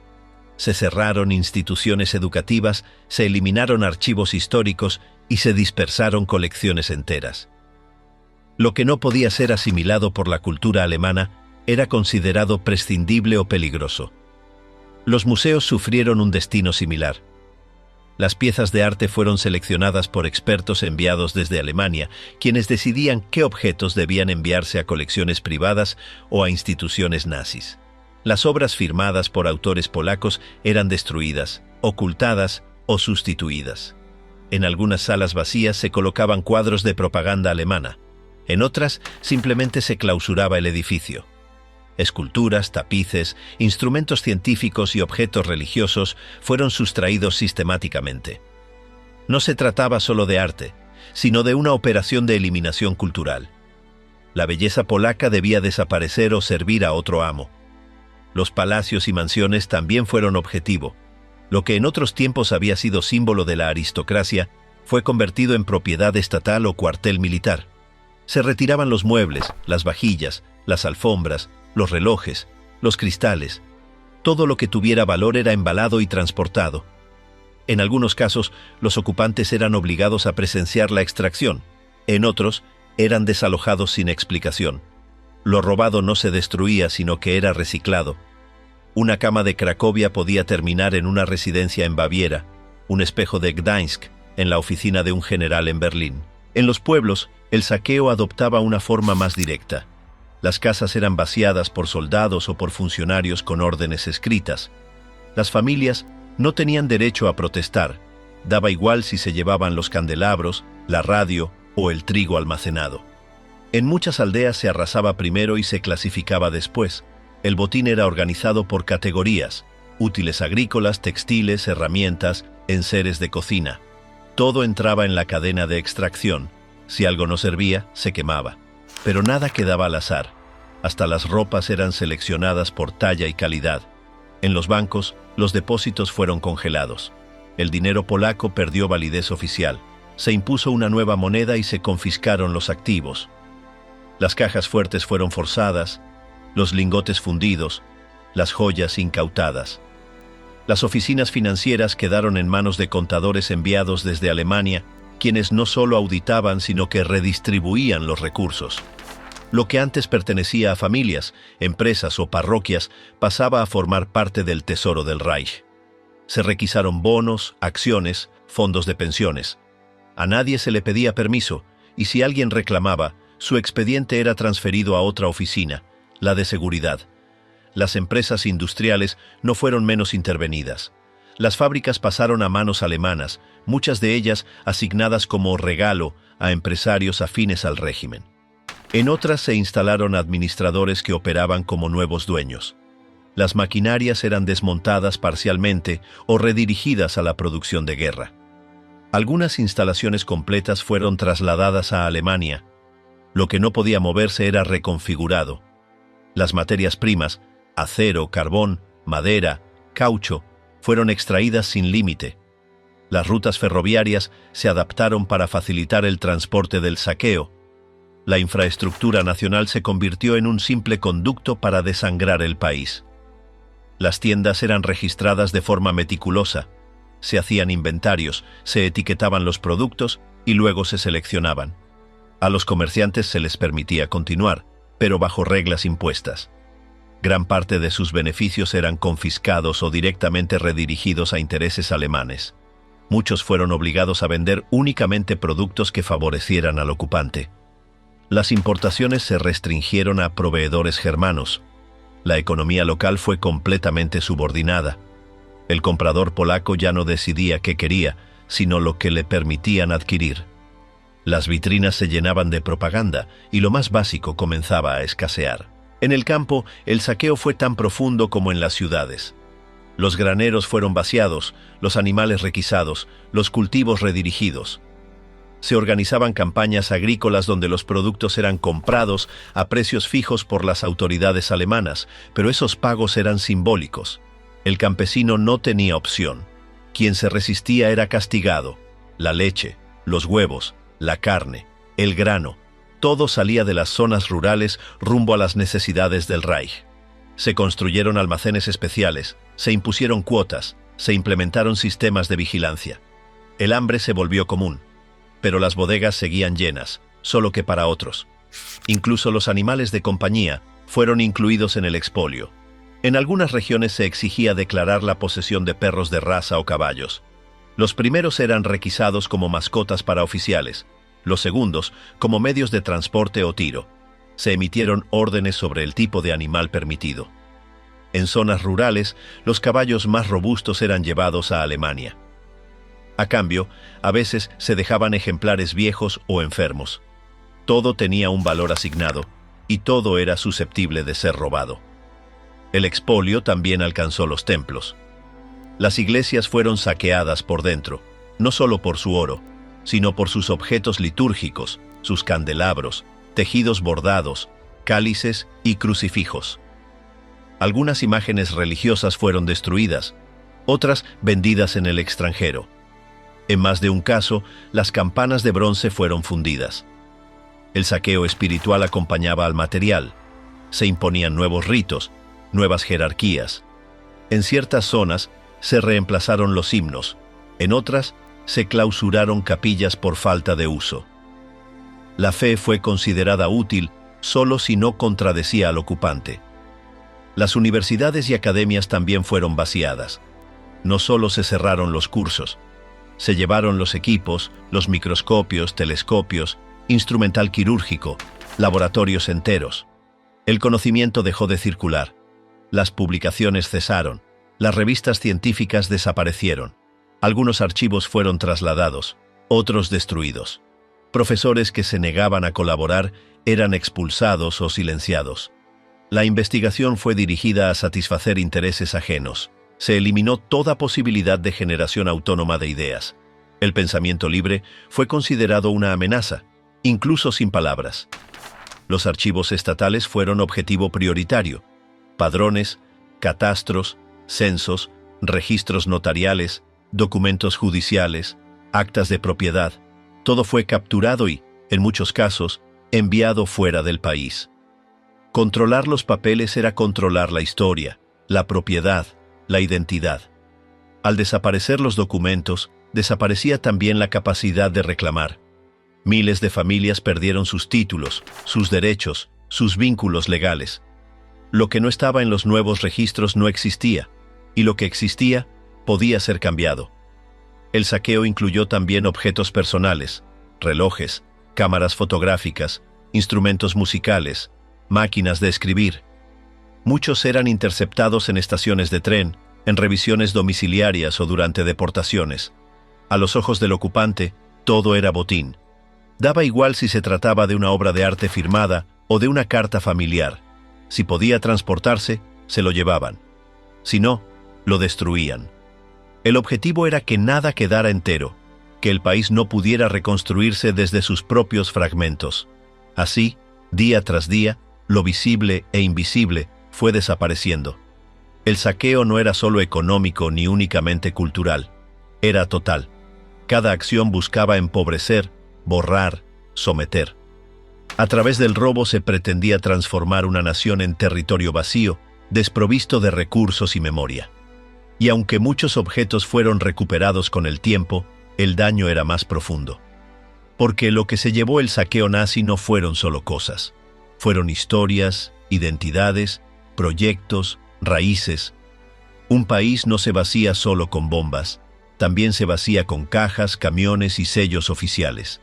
Se cerraron instituciones educativas, se eliminaron archivos históricos y se dispersaron colecciones enteras. Lo que no podía ser asimilado por la cultura alemana era considerado prescindible o peligroso. Los museos sufrieron un destino similar. Las piezas de arte fueron seleccionadas por expertos enviados desde Alemania, quienes decidían qué objetos debían enviarse a colecciones privadas o a instituciones nazis. Las obras firmadas por autores polacos eran destruidas, ocultadas o sustituidas. En algunas salas vacías se colocaban cuadros de propaganda alemana. En otras, simplemente se clausuraba el edificio. Esculturas, tapices, instrumentos científicos y objetos religiosos fueron sustraídos sistemáticamente. No se trataba solo de arte, sino de una operación de eliminación cultural. La belleza polaca debía desaparecer o servir a otro amo. Los palacios y mansiones también fueron objetivo. Lo que en otros tiempos había sido símbolo de la aristocracia fue convertido en propiedad estatal o cuartel militar. Se retiraban los muebles, las vajillas, las alfombras, los relojes, los cristales. Todo lo que tuviera valor era embalado y transportado. En algunos casos, los ocupantes eran obligados a presenciar la extracción. En otros, eran desalojados sin explicación. Lo robado no se destruía, sino que era reciclado. Una cama de Cracovia podía terminar en una residencia en Baviera, un espejo de Gdańsk en la oficina de un general en Berlín. En los pueblos, el saqueo adoptaba una forma más directa. Las casas eran vaciadas por soldados o por funcionarios con órdenes escritas. Las familias no tenían derecho a protestar. Daba igual si se llevaban los candelabros, la radio o el trigo almacenado. En muchas aldeas se arrasaba primero y se clasificaba después. El botín era organizado por categorías: útiles agrícolas, textiles, herramientas, enseres de cocina. Todo entraba en la cadena de extracción. Si algo no servía, se quemaba. Pero nada quedaba al azar. Hasta las ropas eran seleccionadas por talla y calidad. En los bancos, los depósitos fueron congelados. El dinero polaco perdió validez oficial. Se impuso una nueva moneda y se confiscaron los activos. Las cajas fuertes fueron forzadas, los lingotes fundidos, las joyas incautadas. Las oficinas financieras quedaron en manos de contadores enviados desde Alemania, quienes no solo auditaban, sino que redistribuían los recursos. Lo que antes pertenecía a familias, empresas o parroquias pasaba a formar parte del tesoro del Reich. Se requisaron bonos, acciones, fondos de pensiones. A nadie se le pedía permiso, y si alguien reclamaba, su expediente era transferido a otra oficina, la de seguridad. Las empresas industriales no fueron menos intervenidas. Las fábricas pasaron a manos alemanas, muchas de ellas asignadas como regalo a empresarios afines al régimen. En otras se instalaron administradores que operaban como nuevos dueños. Las maquinarias eran desmontadas parcialmente o redirigidas a la producción de guerra. Algunas instalaciones completas fueron trasladadas a Alemania. Lo que no podía moverse era reconfigurado. Las materias primas, acero, carbón, madera, caucho, fueron extraídas sin límite. Las rutas ferroviarias se adaptaron para facilitar el transporte del saqueo. La infraestructura nacional se convirtió en un simple conducto para desangrar el país. Las tiendas eran registradas de forma meticulosa. Se hacían inventarios, se etiquetaban los productos y luego se seleccionaban. A los comerciantes se les permitía continuar, pero bajo reglas impuestas. Gran parte de sus beneficios eran confiscados o directamente redirigidos a intereses alemanes. Muchos fueron obligados a vender únicamente productos que favorecieran al ocupante. Las importaciones se restringieron a proveedores germanos. La economía local fue completamente subordinada. El comprador polaco ya no decidía qué quería, sino lo que le permitían adquirir. Las vitrinas se llenaban de propaganda y lo más básico comenzaba a escasear. En el campo, el saqueo fue tan profundo como en las ciudades. Los graneros fueron vaciados, los animales requisados, los cultivos redirigidos. Se organizaban campañas agrícolas donde los productos eran comprados a precios fijos por las autoridades alemanas, pero esos pagos eran simbólicos. El campesino no tenía opción. Quien se resistía era castigado. La leche, los huevos, la carne, el grano, todo salía de las zonas rurales rumbo a las necesidades del Reich. Se construyeron almacenes especiales, se impusieron cuotas, se implementaron sistemas de vigilancia. El hambre se volvió común, pero las bodegas seguían llenas, solo que para otros. Incluso los animales de compañía fueron incluidos en el expolio. En algunas regiones se exigía declarar la posesión de perros de raza o caballos. Los primeros eran requisados como mascotas para oficiales, los segundos como medios de transporte o tiro. Se emitieron órdenes sobre el tipo de animal permitido. En zonas rurales, los caballos más robustos eran llevados a Alemania. A cambio, a veces se dejaban ejemplares viejos o enfermos. Todo tenía un valor asignado, y todo era susceptible de ser robado. El expolio también alcanzó los templos. Las iglesias fueron saqueadas por dentro, no solo por su oro, sino por sus objetos litúrgicos, sus candelabros, tejidos bordados, cálices y crucifijos. Algunas imágenes religiosas fueron destruidas, otras vendidas en el extranjero. En más de un caso, las campanas de bronce fueron fundidas. El saqueo espiritual acompañaba al material. Se imponían nuevos ritos, nuevas jerarquías. En ciertas zonas se reemplazaron los himnos, en otras se clausuraron capillas por falta de uso. La fe fue considerada útil solo si no contradecía al ocupante. Las universidades y academias también fueron vaciadas. No solo se cerraron los cursos, se llevaron los equipos, los microscopios, telescopios, instrumental quirúrgico, laboratorios enteros. El conocimiento dejó de circular. Las publicaciones cesaron. Las revistas científicas desaparecieron. Algunos archivos fueron trasladados, otros destruidos. Profesores que se negaban a colaborar eran expulsados o silenciados. La investigación fue dirigida a satisfacer intereses ajenos. Se eliminó toda posibilidad de generación autónoma de ideas. El pensamiento libre fue considerado una amenaza, incluso sin palabras. Los archivos estatales fueron objetivo prioritario. Padrones, catastros, censos, registros notariales, documentos judiciales, actas de propiedad, todo fue capturado y, en muchos casos, enviado fuera del país. Controlar los papeles era controlar la historia, la propiedad, la identidad. Al desaparecer los documentos, desaparecía también la capacidad de reclamar. Miles de familias perdieron sus títulos, sus derechos, sus vínculos legales. Lo que no estaba en los nuevos registros no existía, y lo que existía podía ser cambiado. El saqueo incluyó también objetos personales, relojes, cámaras fotográficas, instrumentos musicales, máquinas de escribir. Muchos eran interceptados en estaciones de tren, en revisiones domiciliarias o durante deportaciones. A los ojos del ocupante, todo era botín. Daba igual si se trataba de una obra de arte firmada o de una carta familiar. Si podía transportarse, se lo llevaban. Si no, lo destruían. El objetivo era que nada quedara entero, que el país no pudiera reconstruirse desde sus propios fragmentos. Así, día tras día, lo visible e invisible fue desapareciendo. El saqueo no era solo económico ni únicamente cultural, era total. Cada acción buscaba empobrecer, borrar, someter. A través del robo se pretendía transformar una nación en territorio vacío, desprovisto de recursos y memoria. Y aunque muchos objetos fueron recuperados con el tiempo, el daño era más profundo. Porque lo que se llevó el saqueo nazi no fueron solo cosas. Fueron historias, identidades, proyectos, raíces. Un país no se vacía solo con bombas, también se vacía con cajas, camiones y sellos oficiales.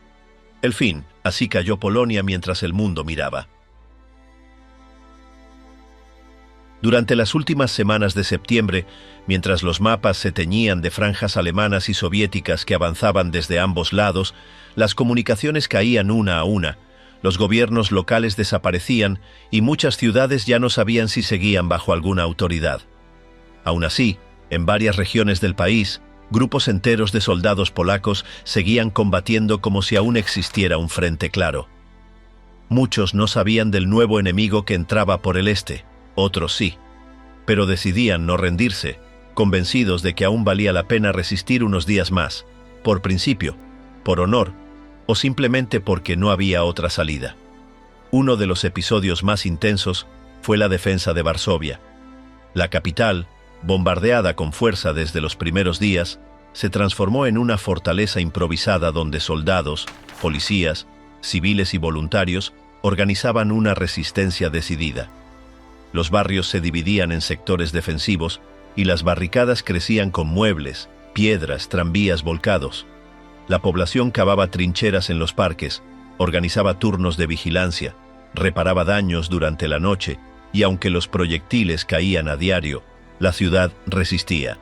En fin, así cayó Polonia mientras el mundo miraba. Durante las últimas semanas de septiembre, mientras los mapas se teñían de franjas alemanas y soviéticas que avanzaban desde ambos lados, las comunicaciones caían una a una, los gobiernos locales desaparecían y muchas ciudades ya no sabían si seguían bajo alguna autoridad. Aún así, en varias regiones del país, grupos enteros de soldados polacos seguían combatiendo como si aún existiera un frente claro. Muchos no sabían del nuevo enemigo que entraba por el este, otros sí, pero decidían no rendirse, convencidos de que aún valía la pena resistir unos días más, por principio, por honor, o simplemente porque no había otra salida. Uno de los episodios más intensos fue la defensa de Varsovia. La capital, bombardeada con fuerza desde los primeros días, se transformó en una fortaleza improvisada donde soldados, policías, civiles y voluntarios organizaban una resistencia decidida. Los barrios se dividían en sectores defensivos y las barricadas crecían con muebles, piedras, tranvías volcados. La población cavaba trincheras en los parques, organizaba turnos de vigilancia, reparaba daños durante la noche y aunque los proyectiles caían a diario, la ciudad resistía.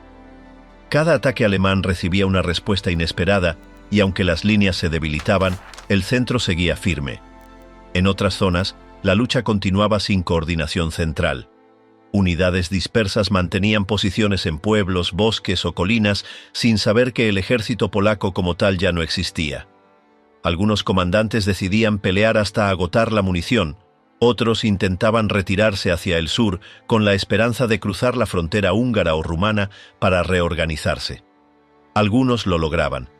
Cada ataque alemán recibía una respuesta inesperada y aunque las líneas se debilitaban, el centro seguía firme. En otras zonas, la lucha continuaba sin coordinación central. Unidades dispersas mantenían posiciones en pueblos, bosques o colinas sin saber que el ejército polaco como tal ya no existía. Algunos comandantes decidían pelear hasta agotar la munición, otros intentaban retirarse hacia el sur con la esperanza de cruzar la frontera húngara o rumana para reorganizarse. Algunos lo lograban,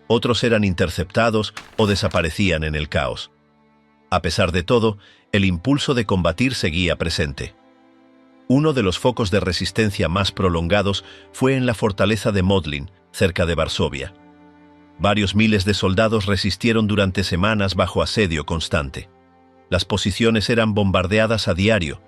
otros eran interceptados o desaparecían en el caos. A pesar de todo, el impulso de combatir seguía presente. Uno de los focos de resistencia más prolongados fue en la fortaleza de Modlin, cerca de Varsovia. Varios miles de soldados resistieron durante semanas bajo asedio constante. Las posiciones eran bombardeadas a diario,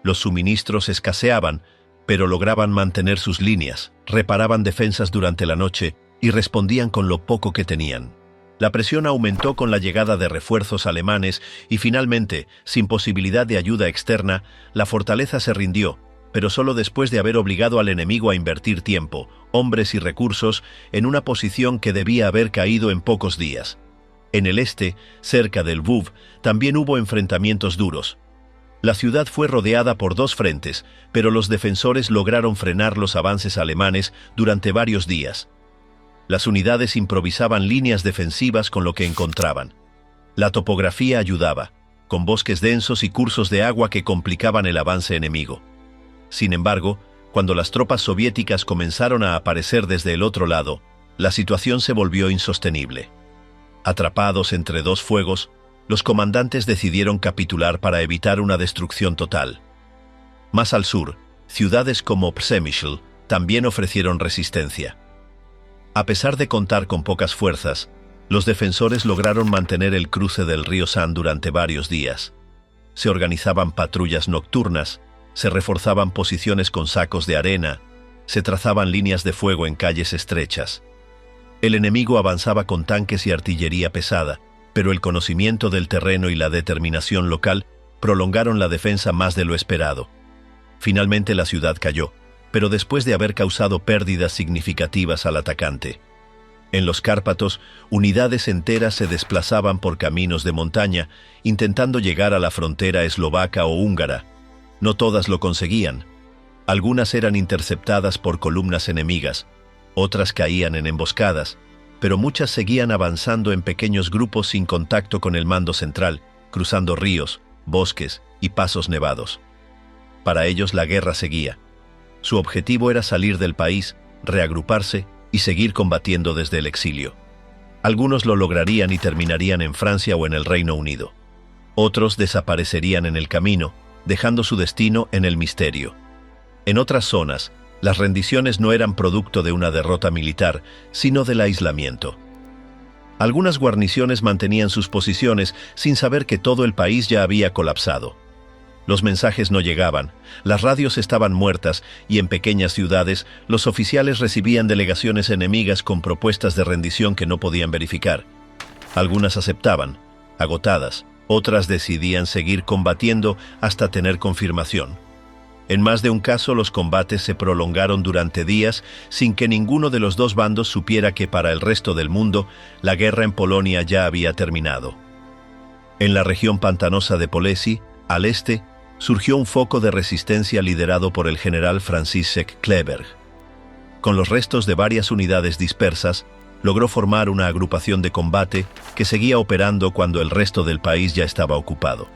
los suministros escaseaban, pero lograban mantener sus líneas, reparaban defensas durante la noche y respondían con lo poco que tenían. La presión aumentó con la llegada de refuerzos alemanes y finalmente, sin posibilidad de ayuda externa, la fortaleza se rindió, pero solo después de haber obligado al enemigo a invertir tiempo, hombres y recursos en una posición que debía haber caído en pocos días. En el este, cerca del Lwów, también hubo enfrentamientos duros. La ciudad fue rodeada por dos frentes, pero los defensores lograron frenar los avances alemanes durante varios días. Las unidades improvisaban líneas defensivas con lo que encontraban. La topografía ayudaba, con bosques densos y cursos de agua que complicaban el avance enemigo. Sin embargo, cuando las tropas soviéticas comenzaron a aparecer desde el otro lado, la situación se volvió insostenible. Atrapados entre dos fuegos, los comandantes decidieron capitular para evitar una destrucción total. Más al sur, ciudades como Przemyśl también ofrecieron resistencia. A pesar de contar con pocas fuerzas, los defensores lograron mantener el cruce del río San durante varios días. Se organizaban patrullas nocturnas, se reforzaban posiciones con sacos de arena, se trazaban líneas de fuego en calles estrechas. El enemigo avanzaba con tanques y artillería pesada, pero el conocimiento del terreno y la determinación local prolongaron la defensa más de lo esperado. Finalmente la ciudad cayó, pero después de haber causado pérdidas significativas al atacante. En los Cárpatos, unidades enteras se desplazaban por caminos de montaña, intentando llegar a la frontera eslovaca o húngara. No todas lo conseguían. Algunas eran interceptadas por columnas enemigas, otras caían en emboscadas, pero muchas seguían avanzando en pequeños grupos sin contacto con el mando central, cruzando ríos, bosques y pasos nevados. Para ellos la guerra seguía. Su objetivo era salir del país, reagruparse y seguir combatiendo desde el exilio. Algunos lo lograrían y terminarían en Francia o en el Reino Unido. Otros desaparecerían en el camino, dejando su destino en el misterio. En otras zonas, las rendiciones no eran producto de una derrota militar, sino del aislamiento. Algunas guarniciones mantenían sus posiciones sin saber que todo el país ya había colapsado. Los mensajes no llegaban, las radios estaban muertas y en pequeñas ciudades los oficiales recibían delegaciones enemigas con propuestas de rendición que no podían verificar. Algunas aceptaban, agotadas, otras decidían seguir combatiendo hasta tener confirmación. En más de un caso, los combates se prolongaron durante días sin que ninguno de los dos bandos supiera que para el resto del mundo la guerra en Polonia ya había terminado. En la región pantanosa de Polesí, al este, surgió un foco de resistencia liderado por el general Franciszek Kleberg. Con los restos de varias unidades dispersas, logró formar una agrupación de combate que seguía operando cuando el resto del país ya estaba ocupado.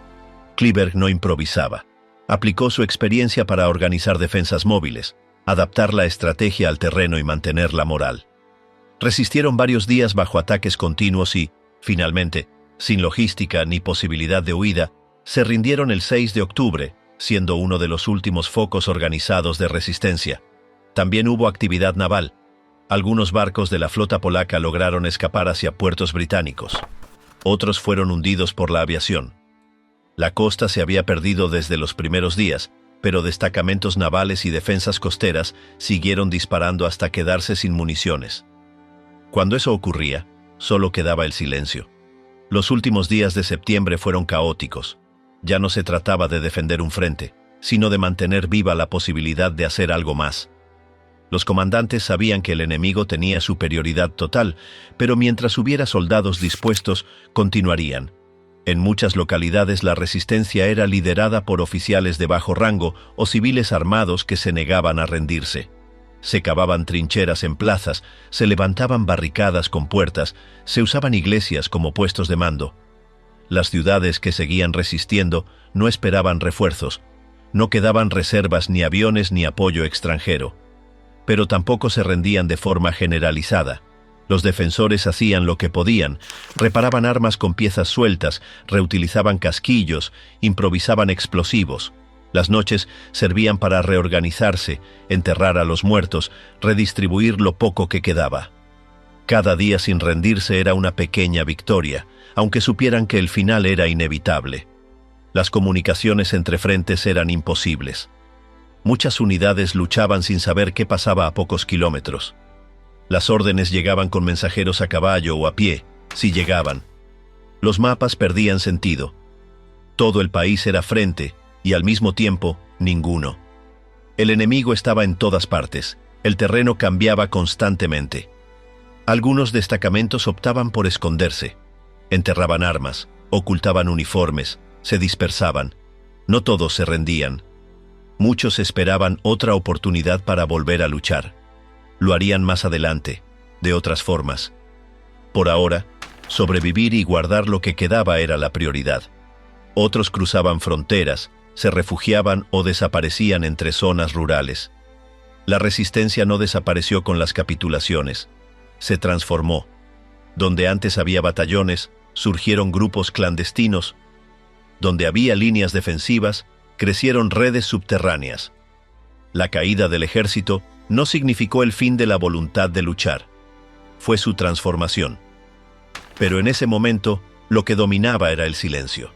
Kleberg no improvisaba. Aplicó su experiencia para organizar defensas móviles, adaptar la estrategia al terreno y mantener la moral. Resistieron varios días bajo ataques continuos y, finalmente, sin logística ni posibilidad de huida, se rindieron el 6 de octubre, siendo uno de los últimos focos organizados de resistencia. También hubo actividad naval. Algunos barcos de la flota polaca lograron escapar hacia puertos británicos. Otros fueron hundidos por la aviación. La costa se había perdido desde los primeros días, pero destacamentos navales y defensas costeras siguieron disparando hasta quedarse sin municiones. Cuando eso ocurría, solo quedaba el silencio. Los últimos días de septiembre fueron caóticos. Ya no se trataba de defender un frente, sino de mantener viva la posibilidad de hacer algo más. Los comandantes sabían que el enemigo tenía superioridad total, pero mientras hubiera soldados dispuestos, continuarían. En muchas localidades la resistencia era liderada por oficiales de bajo rango o civiles armados que se negaban a rendirse. Se cavaban trincheras en plazas, se levantaban barricadas con puertas, se usaban iglesias como puestos de mando. Las ciudades que seguían resistiendo no esperaban refuerzos, no quedaban reservas ni aviones ni apoyo extranjero. Pero tampoco se rendían de forma generalizada. Los defensores hacían lo que podían, reparaban armas con piezas sueltas, reutilizaban casquillos, improvisaban explosivos. Las noches servían para reorganizarse, enterrar a los muertos, redistribuir lo poco que quedaba. Cada día sin rendirse era una pequeña victoria, aunque supieran que el final era inevitable. Las comunicaciones entre frentes eran imposibles. Muchas unidades luchaban sin saber qué pasaba a pocos kilómetros. Las órdenes llegaban con mensajeros a caballo o a pie, si llegaban. Los mapas perdían sentido. Todo el país era frente, y al mismo tiempo, ninguno. El enemigo estaba en todas partes, el terreno cambiaba constantemente. Algunos destacamentos optaban por esconderse. Enterraban armas, ocultaban uniformes, se dispersaban. No todos se rendían. Muchos esperaban otra oportunidad para volver a luchar. Lo harían más adelante, de otras formas. Por ahora, sobrevivir y guardar lo que quedaba era la prioridad. Otros cruzaban fronteras, se refugiaban o desaparecían entre zonas rurales. La resistencia no desapareció con las capitulaciones. Se transformó. Donde antes había batallones, surgieron grupos clandestinos. Donde había líneas defensivas, crecieron redes subterráneas. La caída del ejército no significó el fin de la voluntad de luchar. Fue su transformación. Pero en ese momento, lo que dominaba era el silencio.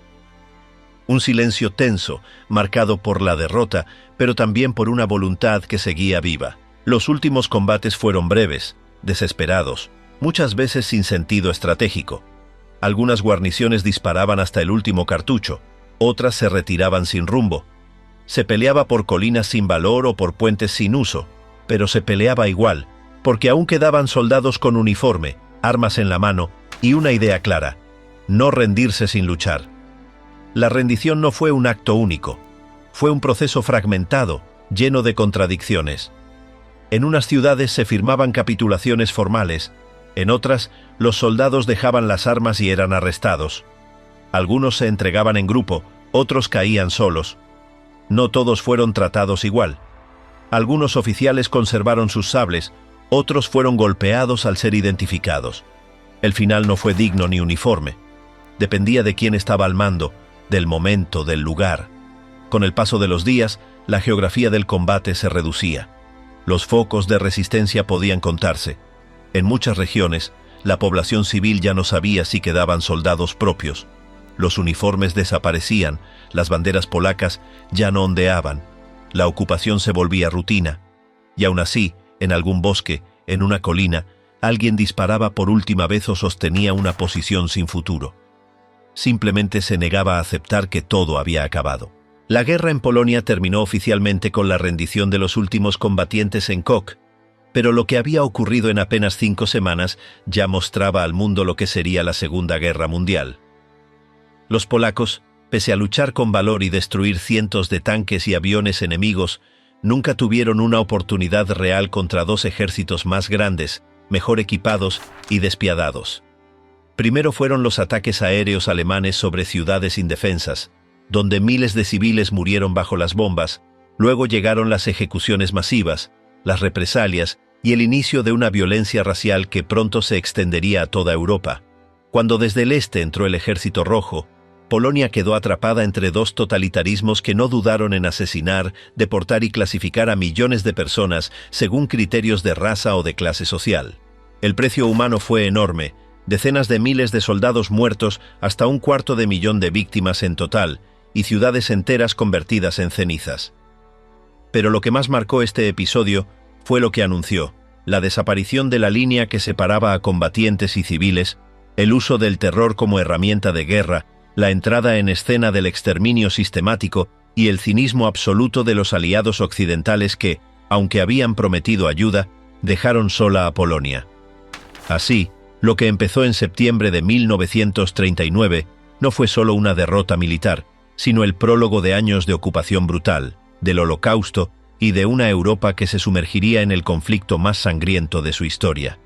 Un silencio tenso, marcado por la derrota, pero también por una voluntad que seguía viva. Los últimos combates fueron breves, desesperados, muchas veces sin sentido estratégico. Algunas guarniciones disparaban hasta el último cartucho, otras se retiraban sin rumbo. Se peleaba por colinas sin valor o por puentes sin uso, pero se peleaba igual, porque aún quedaban soldados con uniforme, armas en la mano y una idea clara: no rendirse sin luchar. La rendición no fue un acto único, fue un proceso fragmentado, lleno de contradicciones. En unas ciudades se firmaban capitulaciones formales, en otras, los soldados dejaban las armas y eran arrestados. Algunos se entregaban en grupo, otros caían solos. No todos fueron tratados igual. Algunos oficiales conservaron sus sables, otros fueron golpeados al ser identificados. El final no fue digno ni uniforme. Dependía de quién estaba al mando, del momento, del lugar. Con el paso de los días, la geografía del combate se reducía. Los focos de resistencia podían contarse. En muchas regiones, la población civil ya no sabía si quedaban soldados propios. Los uniformes desaparecían, las banderas polacas ya no ondeaban. La ocupación se volvía rutina. Y aún así, en algún bosque, en una colina, alguien disparaba por última vez o sostenía una posición sin futuro. Simplemente se negaba a aceptar que todo había acabado. La guerra en Polonia terminó oficialmente con la rendición de los últimos combatientes en Kock, pero lo que había ocurrido en apenas 5 semanas ya mostraba al mundo lo que sería la Segunda Guerra Mundial. Los polacos, pese a luchar con valor y destruir cientos de tanques y aviones enemigos, nunca tuvieron una oportunidad real contra 2 ejércitos más grandes, mejor equipados y despiadados. Primero fueron los ataques aéreos alemanes sobre ciudades indefensas, donde miles de civiles murieron bajo las bombas. Luego llegaron las ejecuciones masivas, las represalias y el inicio de una violencia racial que pronto se extendería a toda Europa. Cuando desde el este entró el Ejército Rojo, Polonia quedó atrapada entre 2 totalitarismos que no dudaron en asesinar, deportar y clasificar a millones de personas según criterios de raza o de clase social. El precio humano fue enorme, decenas de miles de soldados muertos hasta 250.000 de víctimas en total, y ciudades enteras convertidas en cenizas. Pero lo que más marcó este episodio fue lo que anunció: la desaparición de la línea que separaba a combatientes y civiles, el uso del terror como herramienta de guerra, la entrada en escena del exterminio sistemático y el cinismo absoluto de los aliados occidentales que, aunque habían prometido ayuda, dejaron sola a Polonia. Así, lo que empezó en septiembre de 1939 no fue solo una derrota militar, sino el prólogo de años de ocupación brutal, del Holocausto y de una Europa que se sumergiría en el conflicto más sangriento de su historia.